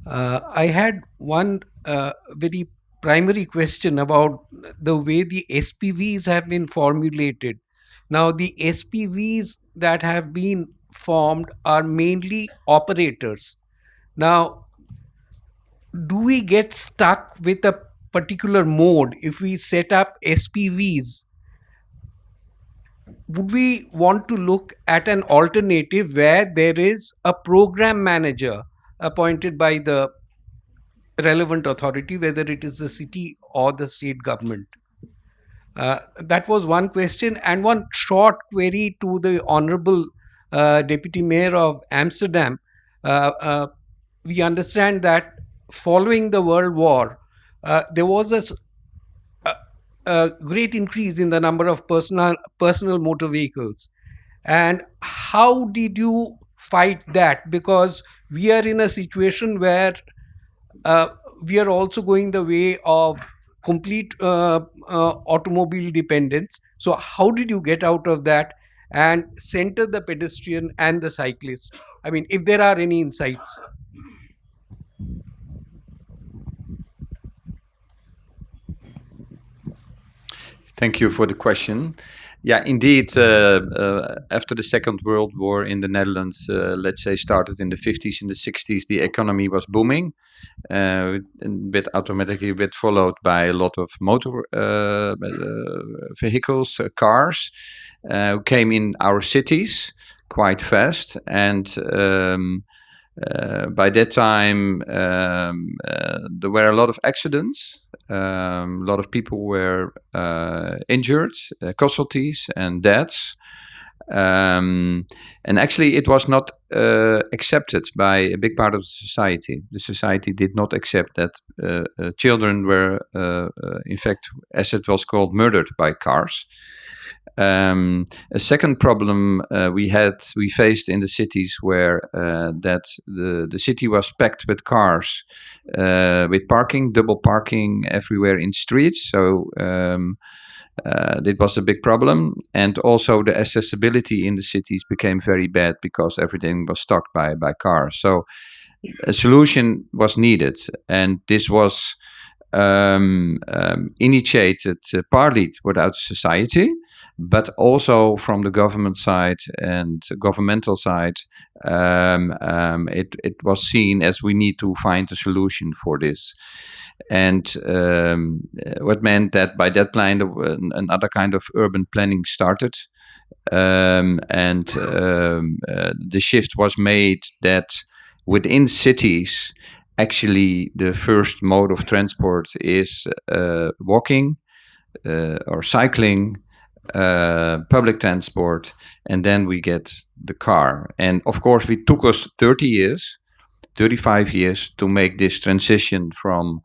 I had one very primary question about the way the SPVs have been formulated. Now, the SPVs that have been formed are mainly operators. Now, do we get stuck with a particular mode if we set up SPVs? Would we want to look at an alternative where there is a program manager appointed by the relevant authority, whether it is the city or the state government? That was one question. And one short query to the Honorable Deputy Mayor of Amsterdam. We understand that following the World War, there was a great increase in the number of personal motor vehicles. And how did you fight that? Because we are in a situation where we are also going the way of complete automobile dependence. So how did you get out of that and center the pedestrian and the cyclist? I mean, if there are any insights. Thank you for the question. Yeah, indeed. After the Second World War in the Netherlands, let's say started in the 50s and the 60s, the economy was booming. Automatically followed by a lot of motor vehicles, cars, who came in our cities quite fast. And by that time, there were a lot of accidents. A lot of people were injured, casualties, and deaths. And actually, it was not accepted by a big part of the society. The society did not accept that children were, in fact, as it was called, murdered by cars. A second problem we faced in the cities were that the city was packed with cars, with parking, double parking everywhere in streets. So it was a big problem, and also the accessibility in the cities became very bad because everything was stocked by cars. So a solution was needed, and this was initiated partly without society, but also from the government side and governmental side. It was seen as we need to find a solution for this. And what meant that by that plan, another kind of urban planning started. The shift was made that within cities, actually, the first mode of transport is walking or cycling, public transport, and then we get the car. And of course, it took us 35 years to make this transition from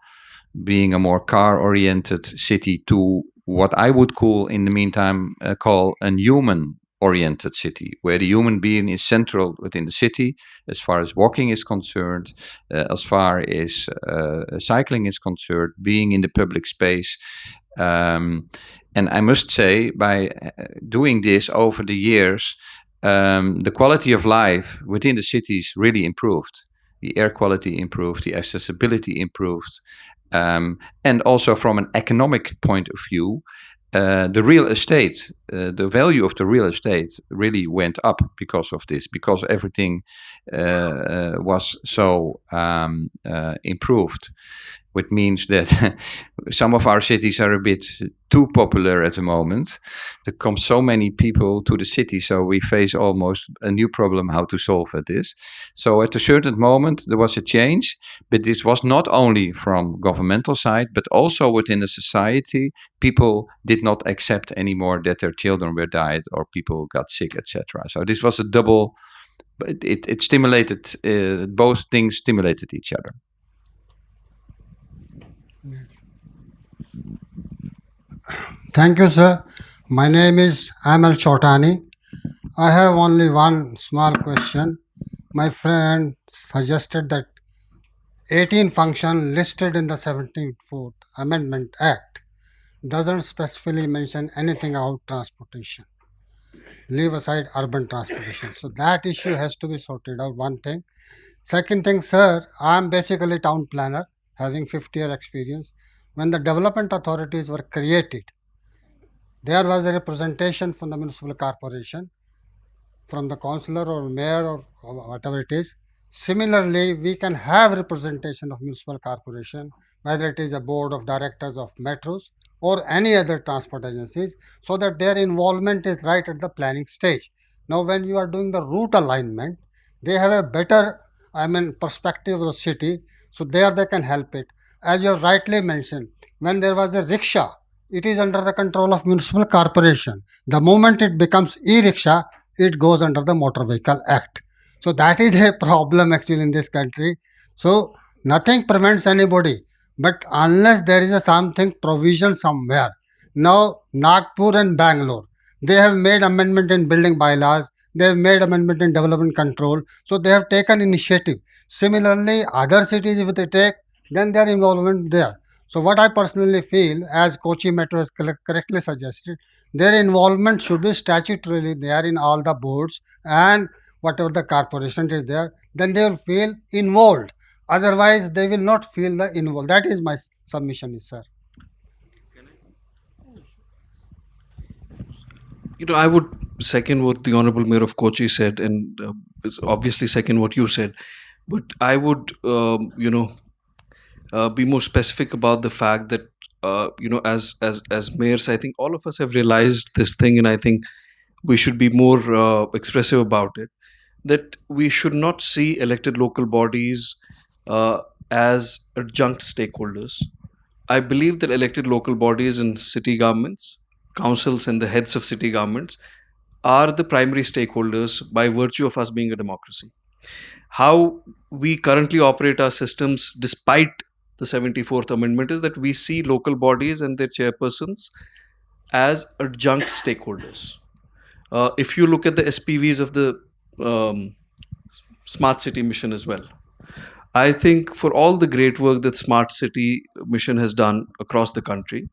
being a more car-oriented city to what I would call, in the meantime, call a human-oriented city, where the human being is central within the city, as far as walking is concerned, as far as cycling is concerned, being in the public space. And I must say, by doing this over the years, the quality of life within the cities really improved. The air quality improved, the accessibility improved. And also from an economic point of view, the real estate, the value of the real estate really went up because of this, because everything was so improved. Which means that some of our cities are a bit too popular at the moment. There come so many people to the city, so we face almost a new problem how to solve this. So at a certain moment, there was a change, but this was not only from governmental side, but also within the society. People did not accept anymore that their children were died or people got sick, etc. So this was a double, it stimulated, both things stimulated each other. Thank you, sir. My name is Amal Chautani. I have only one small question. My friend suggested that 18 function listed in the 74th Amendment Act doesn't specifically mention anything about transportation. leave aside urban transportation. So that issue has to be sorted out, one thing. Second thing, sir, I'm basically town planner, having 50-year experience. When the development authorities were created, there was a representation from the municipal corporation, from the councillor or mayor or whatever it is. Similarly, we can have representation of municipal corporation, whether it is a board of directors of metros or any other transport agencies, so that their involvement is right at the planning stage. Now, when you are doing the route alignment, they have a better, perspective of the city, so there they can help it. As you have rightly mentioned, when there was a rickshaw, it is under the control of municipal corporation. The moment it becomes e-rickshaw, it goes under the Motor Vehicle Act. So that is a problem actually in this country. So nothing prevents anybody, but unless there is a something provision somewhere. Now Nagpur and Bangalore, they have made amendment in building bylaws. They have made amendment in development control. So they have taken initiative. Similarly, other cities, if they take, then their involvement there. So what I personally feel, as Kochi Metro has correctly suggested, their involvement should be statutorily there in all the boards and whatever the corporation is there, then they will feel involved. Otherwise, they will not feel the involved. That is my submission, sir. I would second what the Honorable Mayor of Kochi said, and obviously second what you said. But I would, be more specific about the fact that, as mayors, I think all of us have realized this thing, and I think we should be more expressive about it. That we should not see elected local bodies as adjunct stakeholders. I believe that elected local bodies and city governments, councils, and the heads of city governments are the primary stakeholders by virtue of us being a democracy. How we currently operate our systems, despite the 74th Amendment, is that we see local bodies and their chairpersons as adjunct stakeholders. If you look at the SPVs of the Smart City Mission as well, I think for all the great work that Smart City Mission has done across the country,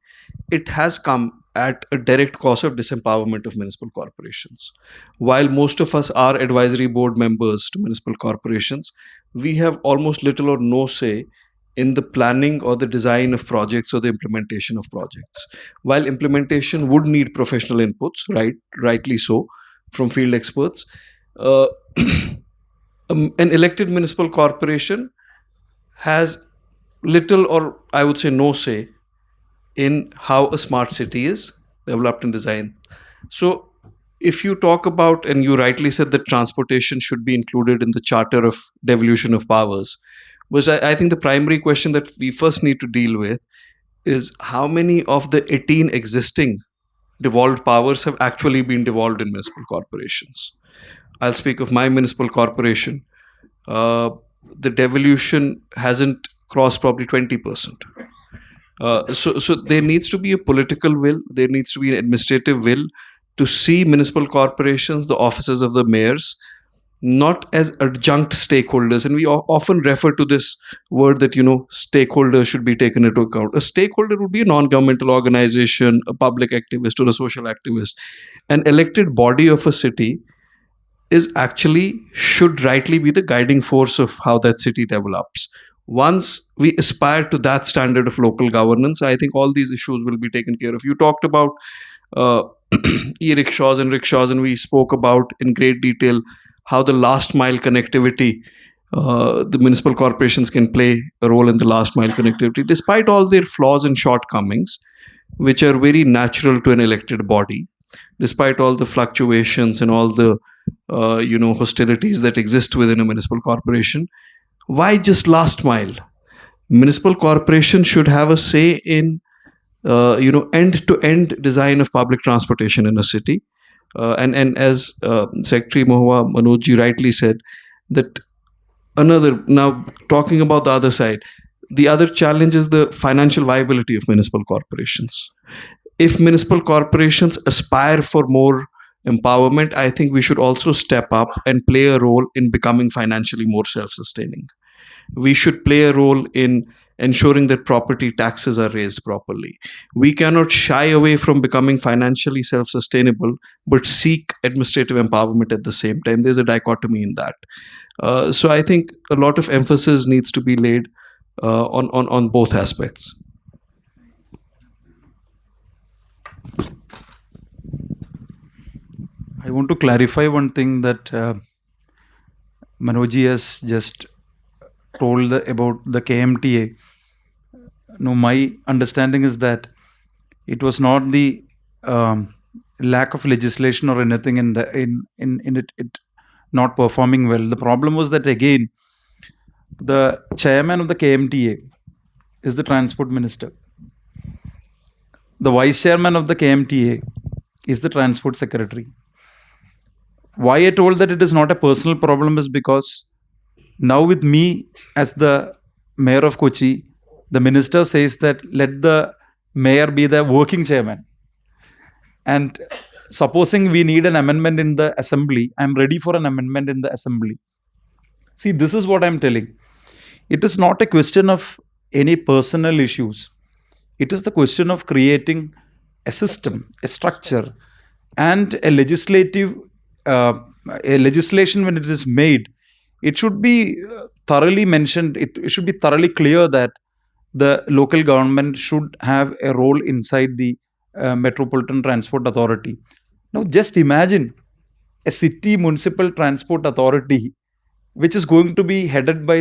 it has come at a direct cost of disempowerment of municipal corporations. While most of us are advisory board members to municipal corporations, we have almost little or no say in the planning or the design of projects or the implementation of projects. While implementation would need professional inputs, rightly so, from field experts, uh, an elected municipal corporation has little or I would say no say in how a smart city is developed and designed. So, if you talk about, and you rightly said that transportation should be included in the Charter of Devolution of Powers, was I think the primary question that we first need to deal with is how many of the 18 existing devolved powers have actually been devolved in municipal corporations. I'll speak of my municipal corporation. The devolution hasn't crossed probably 20%. So there needs to be a political will, there needs to be an administrative will to see municipal corporations, the offices of the mayors, not as adjunct stakeholders. And we often refer to this word that, stakeholders should be taken into account. A stakeholder would be a non-governmental organization, a public activist, or a social activist. An elected body of a city is actually should rightly be the guiding force of how that city develops. Once we aspire to that standard of local governance, I think all these issues will be taken care of. You talked about uh, e-rickshaws and rickshaws, and we spoke about in great detail how the last mile connectivity, the municipal corporations can play a role in the last mile connectivity, despite all their flaws and shortcomings, which are very natural to an elected body, despite all the fluctuations and all the hostilities that exist within a municipal corporation. Why just last mile? Municipal corporation should have a say in end to end design of public transportation in a city. And as Secretary Mahua Manojji rightly said, that another, now talking about the other side, the other challenge is the financial viability of municipal corporations. If municipal corporations aspire for more empowerment, I think we should also step up and play a role in becoming financially more self sustaining. We should play a role in ensuring that property taxes are raised properly. We cannot shy away from becoming financially self sustainable, but seek administrative empowerment at the same time. There's a dichotomy in that. So I think a lot of emphasis needs to be laid on both aspects. I want to clarify one thing that Manoji has just told about the KMTA. No, my understanding is that it was not the lack of legislation or anything in it not performing well. The problem was that again, the chairman of the KMTA is the transport minister. The vice chairman of the KMTA is the transport secretary. Why I told that it is not a personal problem is because now with me as the mayor of Kochi, the minister says that let the mayor be the working chairman. And supposing we need an amendment in the assembly, I'm ready for an amendment in the assembly. See, this is what I'm telling. It is not a question of any personal issues. It is the question of creating a system, a structure, and a legislation when it is made, it should be thoroughly mentioned. It should be thoroughly clear that the local government should have a role inside the Metropolitan Transport Authority. Now, just imagine a city municipal transport authority which is going to be headed by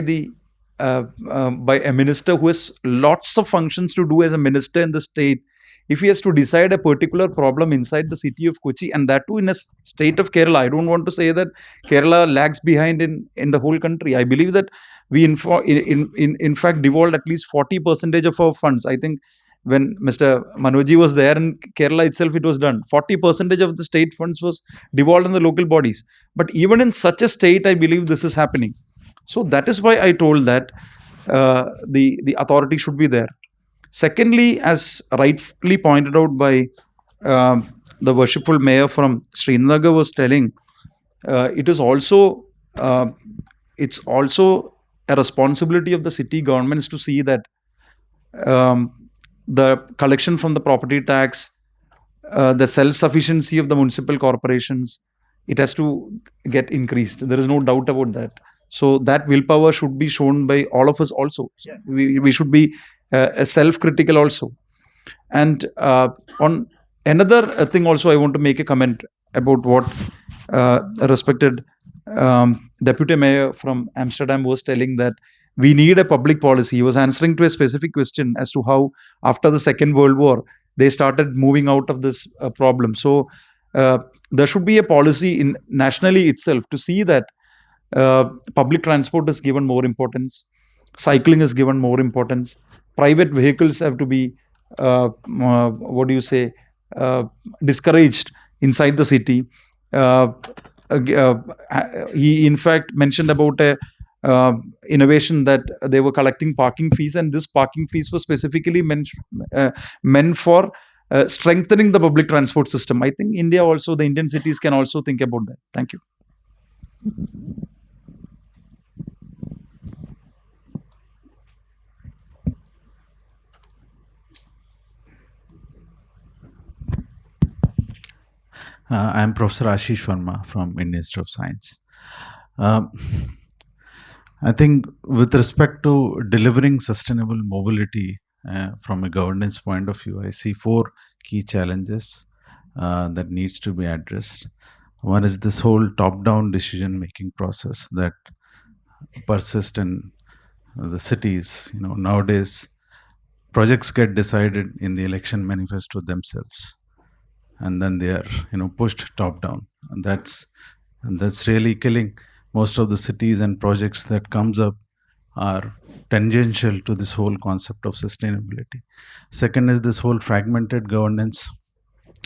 a minister who has lots of functions to do as a minister in the state. If he has to decide a particular problem inside the city of Kochi, and that too in a state of Kerala, I don't want to say that Kerala lags behind in the whole country. I believe that we in fact devolved at least 40% of our funds. I think when Mr. Manoji was there in Kerala itself, it was done. 40% of the state funds was devolved on the local bodies. But even in such a state, I believe this is happening. So that is why I told that the authority should be there. Secondly, as rightly pointed out by the worshipful mayor from Srinagar was telling, it is also it's also a responsibility of the city governments to see that um, the collection from the property tax, the self-sufficiency of the municipal corporations, it has to get increased. There is no doubt about that. So that willpower should be shown by all of us also. We should be self-critical also. And on another thing also, I want to make a comment about what respected deputy mayor from Amsterdam was telling, that we need a public policy. He was answering to a specific question as to how after the Second World War they started moving out of this problem. So there should be a policy in nationally itself to see that public transport is given more importance, cycling is given more importance, private vehicles have to be what do you say discouraged inside the city. uh, he in fact mentioned about a innovation that they were collecting parking fees, and this parking fees was specifically meant for strengthening the public transport system. I think India also, the Indian cities can also think about that. Thank you. I'm Professor Ashish Verma from Indian Institute of Science. Um, I think with respect to delivering sustainable mobility from a governance point of view, I see four key challenges that needs to be addressed. One is this whole top-down decision-making process that persists in the cities. Nowadays, projects get decided in the election manifesto themselves, and then they are pushed top down, and that's really killing most of the cities, and projects that comes up are tangential to this whole concept of sustainability. Second is this whole fragmented governance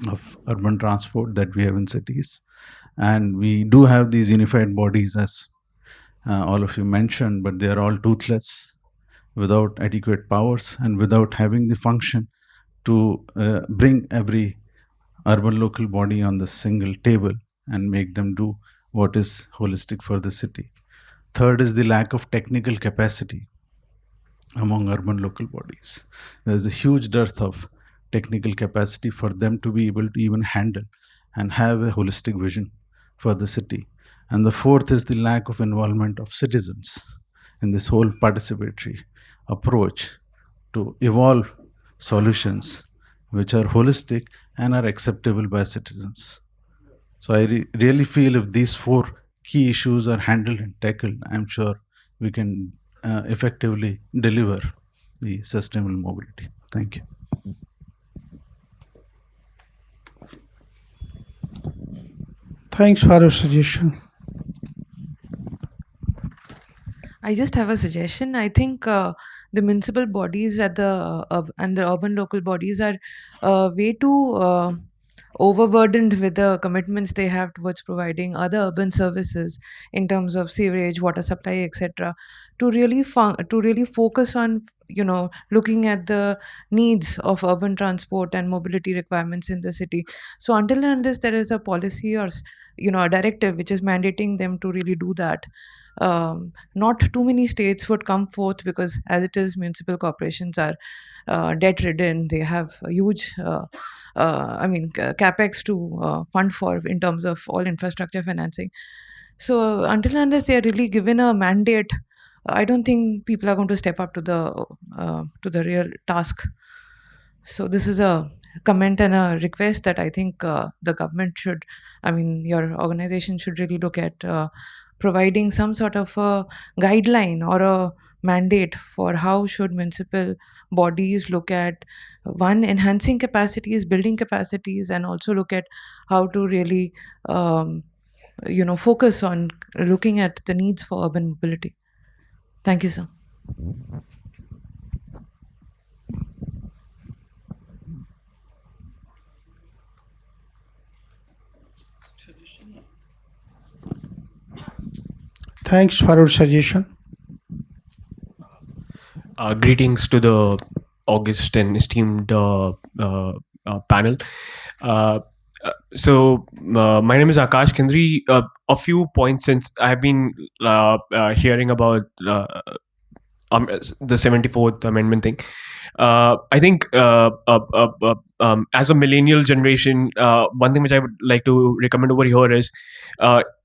of urban transport that we have in cities, and we do have these unified bodies, as all of you mentioned, but they are all toothless, without adequate powers and without having the function to bring every urban local body on the single table and make them do what is holistic for the city. Third is the lack of technical capacity among urban local bodies. There's a huge dearth of technical capacity for them to be able to even handle and have a holistic vision for the city. And the fourth is the lack of involvement of citizens in this whole participatory approach to evolve solutions which are holistic and are acceptable by citizens. So I really feel if these four key issues are handled and tackled, I'm sure we can effectively deliver the sustainable mobility. Thank you. Thanks for your suggestion. I just have a suggestion. I think the municipal bodies at the and the urban local bodies are way too overburdened with the commitments they have towards providing other urban services in terms of sewerage, water supply, etc. To really focus on looking at the needs of urban transport and mobility requirements in the city. So until and unless there is a policy or a directive which is mandating them to really do that, not too many states would come forth, because as it is, municipal corporations are debt ridden. They have a huge capex to fund for in terms of all infrastructure financing. So until and unless they are really given a mandate, I don't think people are going to step up to the real task. So this is a comment and a request that I think the government should, your organization should really look at providing some sort of a guideline or a mandate for how should municipal bodies look at, one, enhancing capacities, building capacities, and also look at how to really focus on looking at the needs for urban mobility. Thank you, sir. Thanks for your suggestion. Greetings to the august and esteemed panel. My name is Akash Kendri. A few points, since I've been hearing about the 74th Amendment thing. I think as a millennial generation, one thing which I would like to recommend over here is,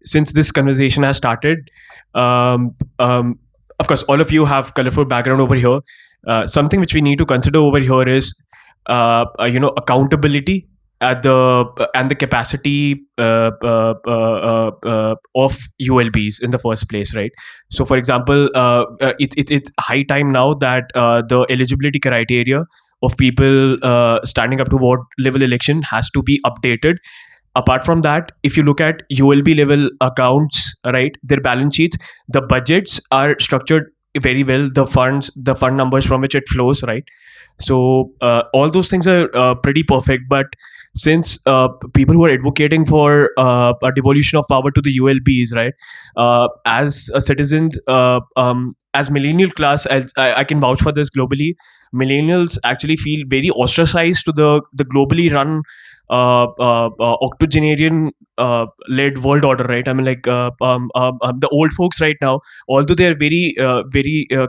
since this conversation has started, of course, all of you have colorful background over here. Something which we need to consider over here is, accountability at the capacity of ULBs in the first place, right? So, for example, it's high time now that the eligibility criteria of people standing up to ward level election has to be updated. Apart from that, if you look at ULB level accounts, right, their balance sheets, the budgets are structured very well. The fund numbers from which it flows, right? So all those things are pretty perfect. But since people who are advocating for a devolution of power to the ULBs, right, as citizens, as millennial class, as I can vouch for this globally, millennials actually feel very ostracized to the globally run octogenarian led world order, right? I mean, like the old folks right now, although they are very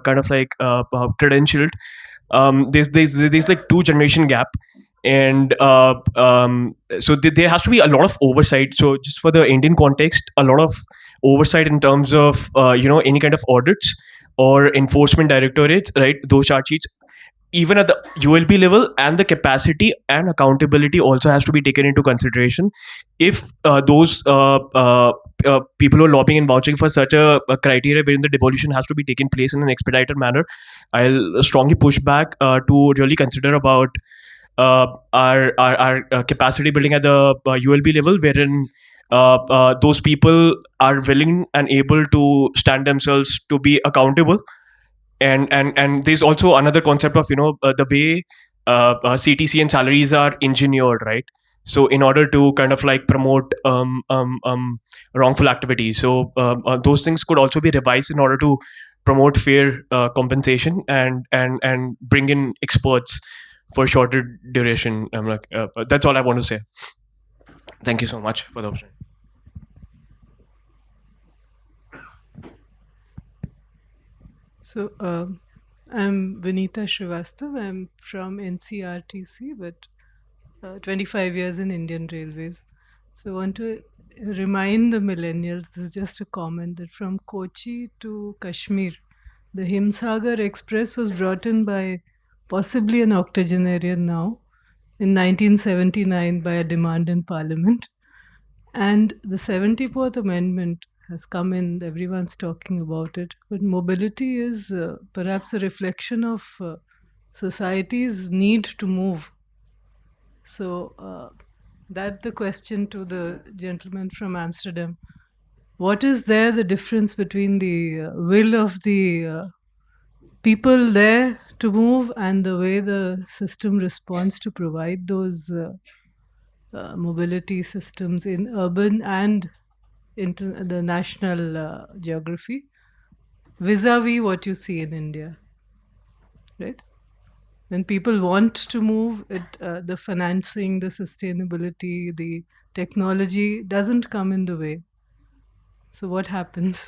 kind of like credentialed, there's like 2 generation gap. And so there has to be a lot of oversight. So just for the Indian context, a lot of oversight in terms of any kind of audits or enforcement directorates, right? Those charge sheets, even at the ULB level, and the capacity and accountability also has to be taken into consideration. If those people who are lobbying and vouching for such a criteria wherein the devolution has to be taken place in an expedited manner, I'll strongly push back to really consider about our capacity building at the ULB level, wherein those people are willing and able to stand themselves to be accountable. And there's also another concept of the way CTC and salaries are engineered, right? So in order to kind of like promote wrongful activities, so those things could also be revised in order to promote fair compensation and bring in experts for shorter duration. I'm like, that's all I want to say. Thank you so much for the opportunity. So I'm Vinita Srivastav. I'm from NCRTC, but 25 years in Indian Railways. So I want to remind the millennials, this is just a comment, that from Kochi to Kashmir, the Himsagar Express was brought in by possibly an octogenarian now in 1979 by a demand in Parliament. And the 74th Amendment has come in, everyone's talking about it. But mobility is perhaps a reflection of society's need to move. So, that the question to the gentleman from Amsterdam. What is there the difference between the will of the people there to move and the way the system responds to provide those mobility systems in urban and into the national geography vis-a-vis what you see in India, right? When people want to move, the financing, the sustainability, the technology doesn't come in the way. So what happens?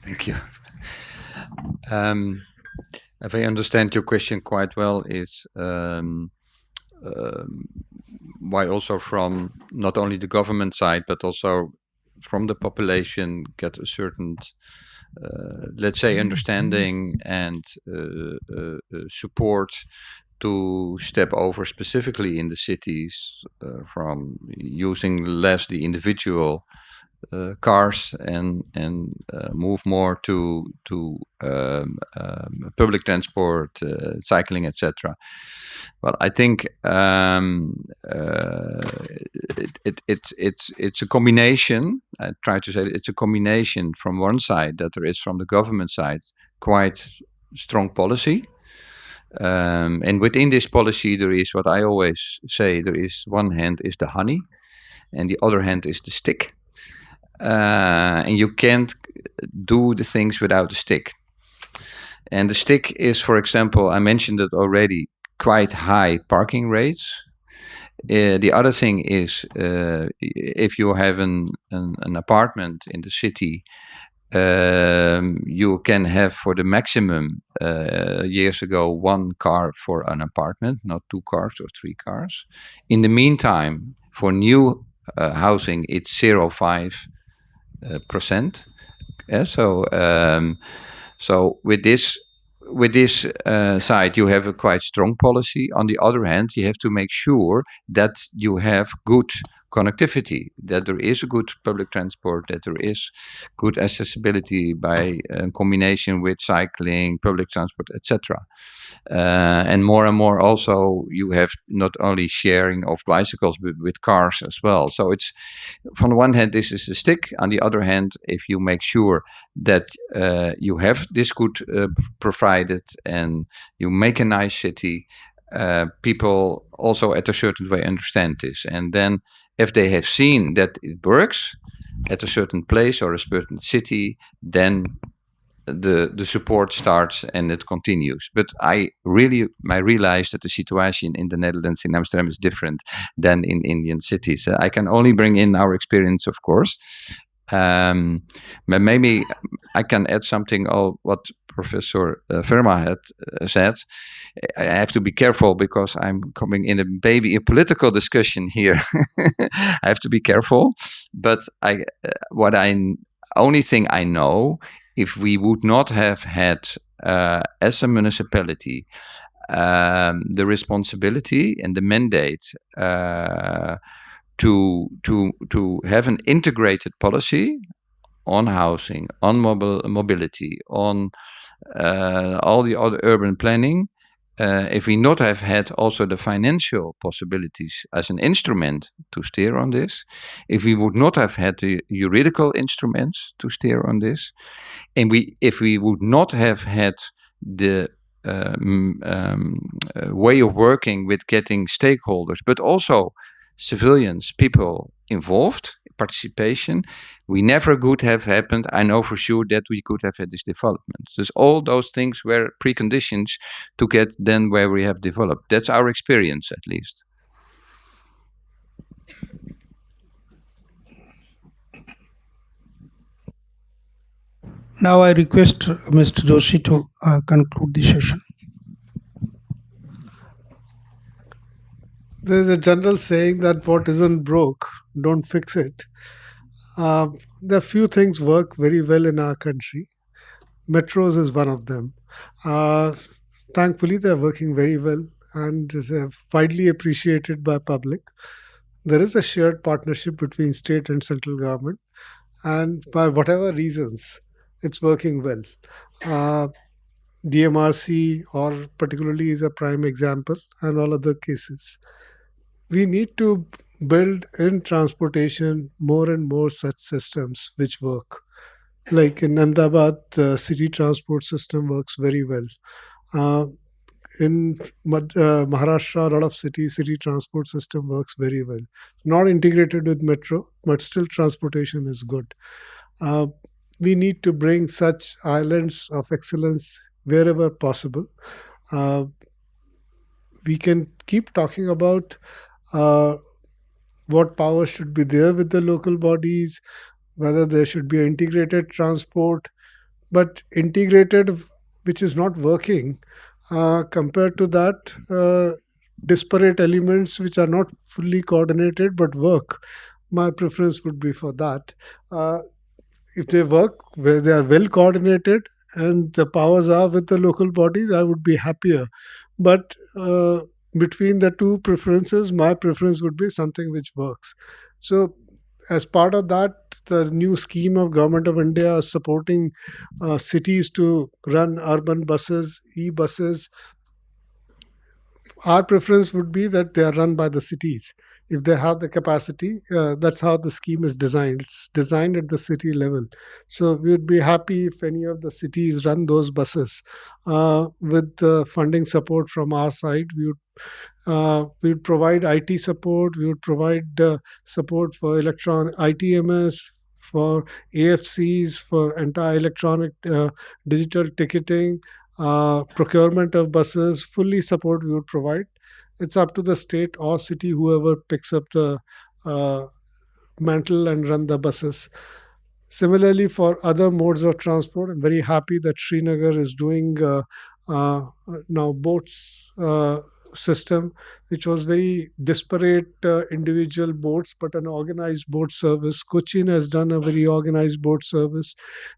Thank you. If I understand your question quite well, is why also from not only the government side but also from the population get a certain, let's say, understanding and support to step over specifically in the cities from using less the individual cars and move more to public transport, cycling, etc. Well, I think it's a combination. I try to say it's a combination from one side that there is from the government side quite strong policy. And within this policy, there is what I always say: there is one hand is the honey, and the other hand is the stick. And you can't do the things without the stick. And the stick is, for example, I mentioned it already, quite high parking rates. The other thing is, if you have an apartment in the city, you can have for the maximum years ago 1 car for an apartment, not 2 cars or 3 cars. In the meantime, for new housing, it's 0.5%. Yeah, so with this side, you have a quite strong policy. On the other hand, you have to make sure that you have good connectivity, that there is a good public transport, that there is good accessibility by combination with cycling, public transport, etc. And more also, you have not only sharing of bicycles but with cars as well. So it's, from the one hand, this is a stick. On the other hand, if you make sure that you have this good provided and you make a nice city, people also at a certain way understand this. And then if they have seen that it works at a certain place or a certain city, then the support starts and it continues. But I realize that the situation in the Netherlands, in Amsterdam, is different than in Indian cities. I can only bring in our experience, of course. But maybe I can add something of what Professor Verma had said. I have to be careful because I'm coming in a political discussion here. I have to be careful. But only thing I know, if we would not have had, as a municipality, the responsibility and the mandate to have an integrated policy on housing, on mobility, on all the other urban planning, if we not have had also the financial possibilities as an instrument to steer on this, if we would not have had the juridical instruments to steer on this, and if we would not have had the way of working with getting stakeholders, but also civilians, people involved, participation, we never could have happened. I know for sure that we could have had this development. So all those things were preconditions to get then where we have developed. That's our experience, at least. Now I request Mr. Joshi to conclude the session. There's a general saying that what isn't broke, don't fix it. There are few things work very well in our country. Metros is one of them. Uh, Thankfully, they're working very well and is widely appreciated by public. There is a shared partnership between state and central government, and by whatever reasons, it's working well. Uh, DMRC, or particularly, is a prime example, and all other cases. We need to build in transportation more and more such systems which work. Like in Ahmedabad, the city transport system works very well. Uh, in Maharashtra, a lot of city transport system works very well. Not integrated with metro, but still transportation is good. Uh, we need to bring such islands of excellence wherever possible. Uh, we can keep talking about uh, what power should be there with the local bodies, whether there should be an integrated transport, but integrated which is not working compared to that disparate elements which are not fully coordinated but work. My preference would be for that. Uh, if they work where they are well coordinated and the powers are with the local bodies, I would be happier. But between the two preferences, my preference would be something which works. So as part of that, the new scheme of Government of India is supporting cities to run urban buses, e-buses. Our preference would be that they are run by the cities. If they have the capacity, that's how the scheme is designed. It's designed at the city level. So we would be happy if any of the cities run those buses. With funding support from our side, we would provide IT support. We would provide support for ITMS, for AFCs, for anti-electronic digital ticketing, procurement of buses, fully support we would provide. It's up to the state or city, whoever picks up the uh, mantle and run the buses. Similarly, for other modes of transport, I'm very happy that Srinagar is doing uh, now boats system, which was very disparate individual boats, but an organized boat service. Cochin has done a very organized boat service.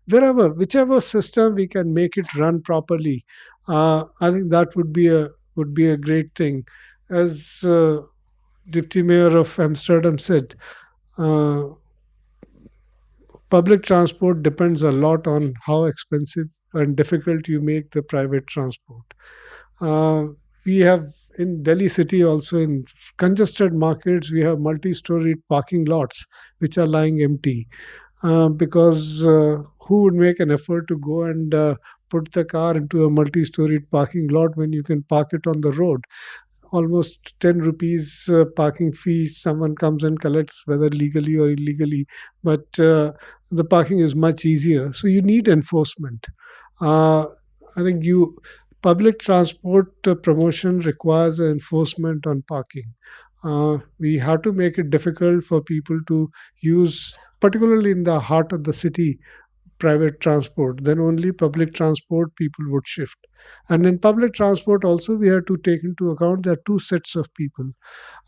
Whichever system we can make it run properly, I think that would be a great thing. As Deputy Mayor of Amsterdam said, uh, public transport depends a lot on how expensive and difficult you make the private transport. We have in Delhi city also, in congested markets, we have multi-storied parking lots which are lying empty because who would make an effort to go and put the car into a multi-storied parking lot when you can park it on the road? Almost 10 rupees parking fee someone comes and collects, whether legally or illegally, but the parking is much easier, so you need enforcement. I think you public transport promotion requires enforcement on parking. We have to make it difficult for people to use, particularly in the heart of the city, private transport. Then only public transport people would shift. And in public transport also, we have to take into account there are two sets of people.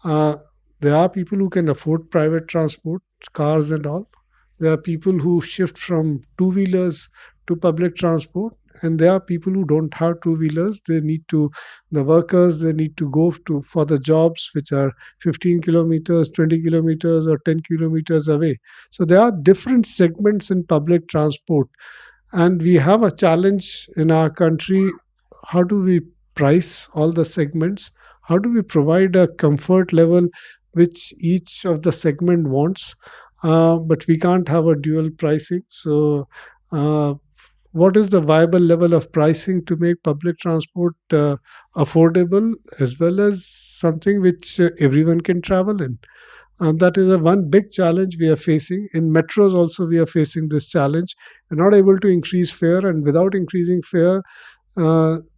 uh, there are people who can afford private transport, cars and all. There are people who shift from two wheelers to public transport, and there are people who don't have two wheelers. The workers, they need to go to for the jobs which are 15 kilometers, 20 kilometers, or 10 kilometers away. So there are different segments in public transport, and we have a challenge in our country. How do we price all the segments? How do we provide a comfort level which each of the segment wants? But we can't have a dual pricing. So what is the viable level of pricing to make public transport affordable, as well as something which everyone can travel in? And that is a one big challenge we are facing. In metros also, we are facing this challenge. We're not able to increase fare, and without increasing fare,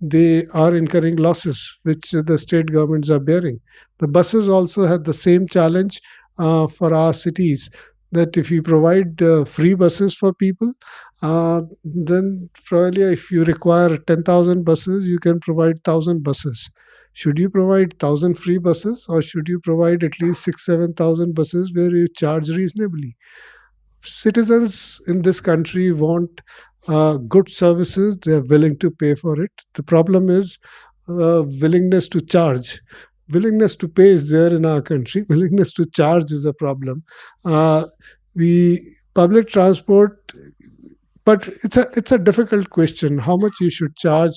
they are incurring losses, which the state governments are bearing. The buses also have the same challenge for our cities. that if you provide free buses for people, then probably if you require 10,000 buses, you can provide 1,000 buses. Should you provide 1,000 free buses, or should you provide at least 7,000 buses where you charge reasonably? Citizens in this country want good services. They are willing to pay for it. The problem is willingness to charge. Willingness to pay is there in our country. Willingness to charge is a problem. We public transport, but it's a difficult question. How much you should charge,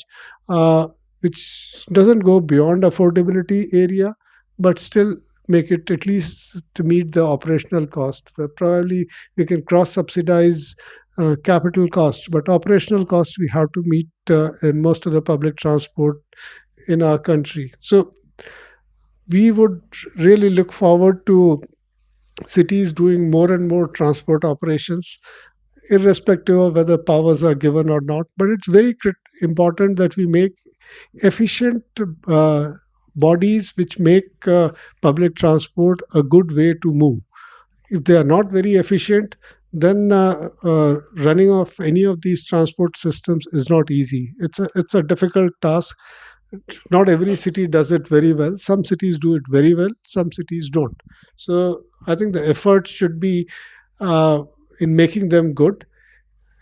which doesn't go beyond affordability area, but still make it at least to meet the operational cost. Probably we can cross subsidize capital cost, but operational cost we have to meet in most of the public transport in our country. So we would really look forward to cities doing more and more transport operations, irrespective of whether powers are given or not. But it's very important that we make efficient bodies which make public transport a good way to move. If they are not very efficient, then running off any of these transport systems is not easy. It's a difficult task. Not every city does it very well. Some cities do it very well, some cities don't. So I think the effort should be in making them good.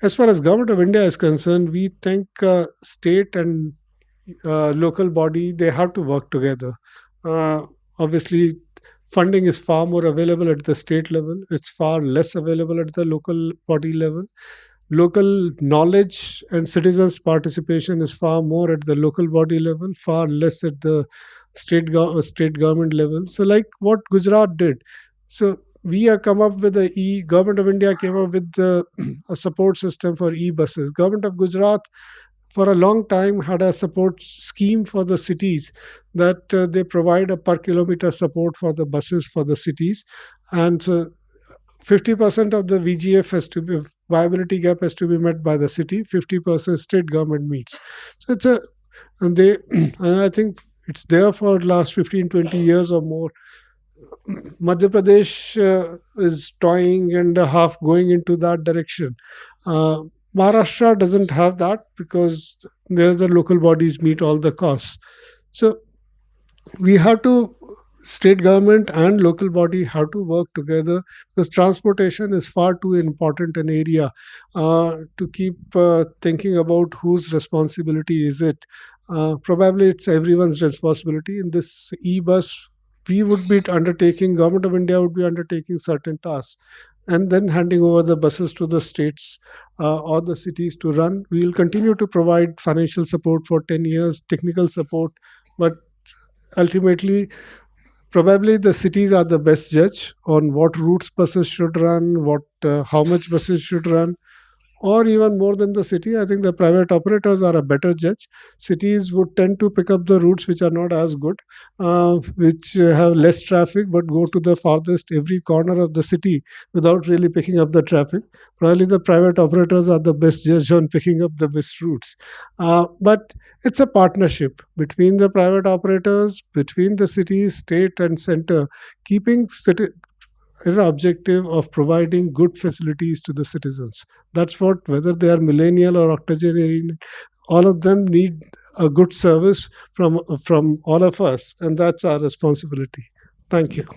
As far as Government of India is concerned, we think state and local body, they have to work together. Obviously, funding is far more available at the state level. It's far less available at the local body level. Local knowledge and citizens' participation is far more at the local body level, far less at the state government level. So, like what Gujarat did. So we have come up with Government of India came up with a support system for e-buses. Government of Gujarat for a long time had a support scheme for the cities, that they provide a per kilometer support for the buses for the cities, and so 50% of the VGF has to be, viability gap has to be met by the city, 50% state government meets. So it's a, and they, and I think it's there for last 15, 20 years or more. Madhya Pradesh is toying and a half going into that direction. Maharashtra doesn't have that because there the local bodies meet all the costs. So we have to, state government and local body have to work together, because transportation is far too important an area to keep thinking about whose responsibility is it. Probably it's everyone's responsibility. In this e-bus, we would be undertaking, Government of India would be undertaking certain tasks and then handing over the buses to the states or the cities to run. We will continue to provide financial support for 10 years, technical support, but ultimately probably the cities are the best judge on what routes buses should run, what how much buses should run, or even more than the city. I think the private operators are a better judge. Cities would tend to pick up the routes which are not as good, which have less traffic, but go to the farthest every corner of the city without really picking up the traffic. Probably the private operators are the best judge on picking up the best routes. But it's a partnership between the private operators, between the city, state, and center, keeping an objective of providing good facilities to the citizens. That's what, whether they are millennial or octogenarian, all of them need a good service from all of us, and that's our responsibility. Thank you.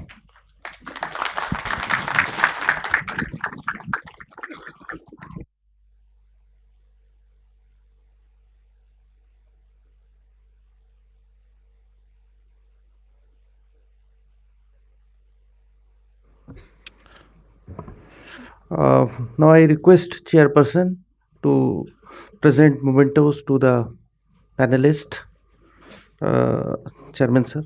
Now I request chairperson to present mementos to the panelist. Chairman sir.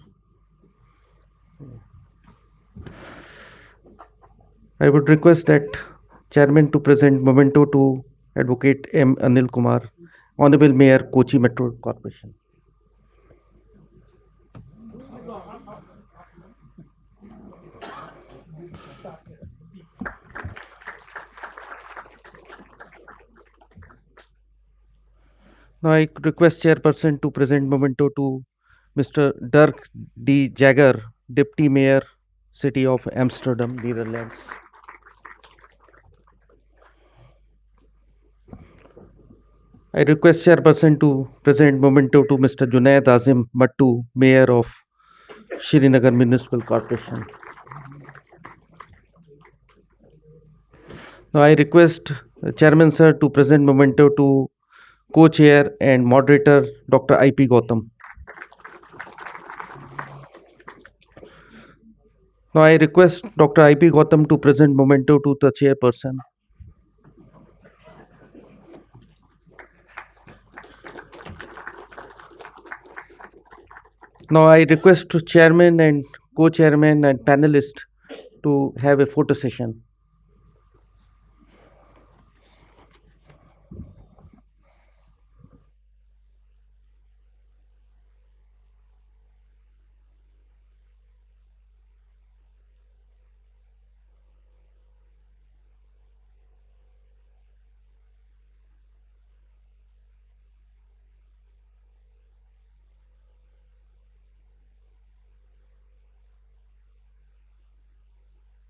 I would request that chairman to present memento to Advocate M. Anil Kumar, Honorable Mayor, Kochi Metro Corporation. Now I request chairperson to present memento to Mr. Dirk D. Jagger, Deputy Mayor, City of Amsterdam, Netherlands. I request Chairperson to present memento to Mr. Junaid Azim Mattu, Mayor of Srinagar Municipal Corporation. Now I request Chairman Sir to present memento to Co-Chair and Moderator Dr. I.P. Gautam. Now I request Dr. I.P. Gautam to present memento to the Chairperson. Now I request to Chairman and Co-Chairman and panelists to have a photo session.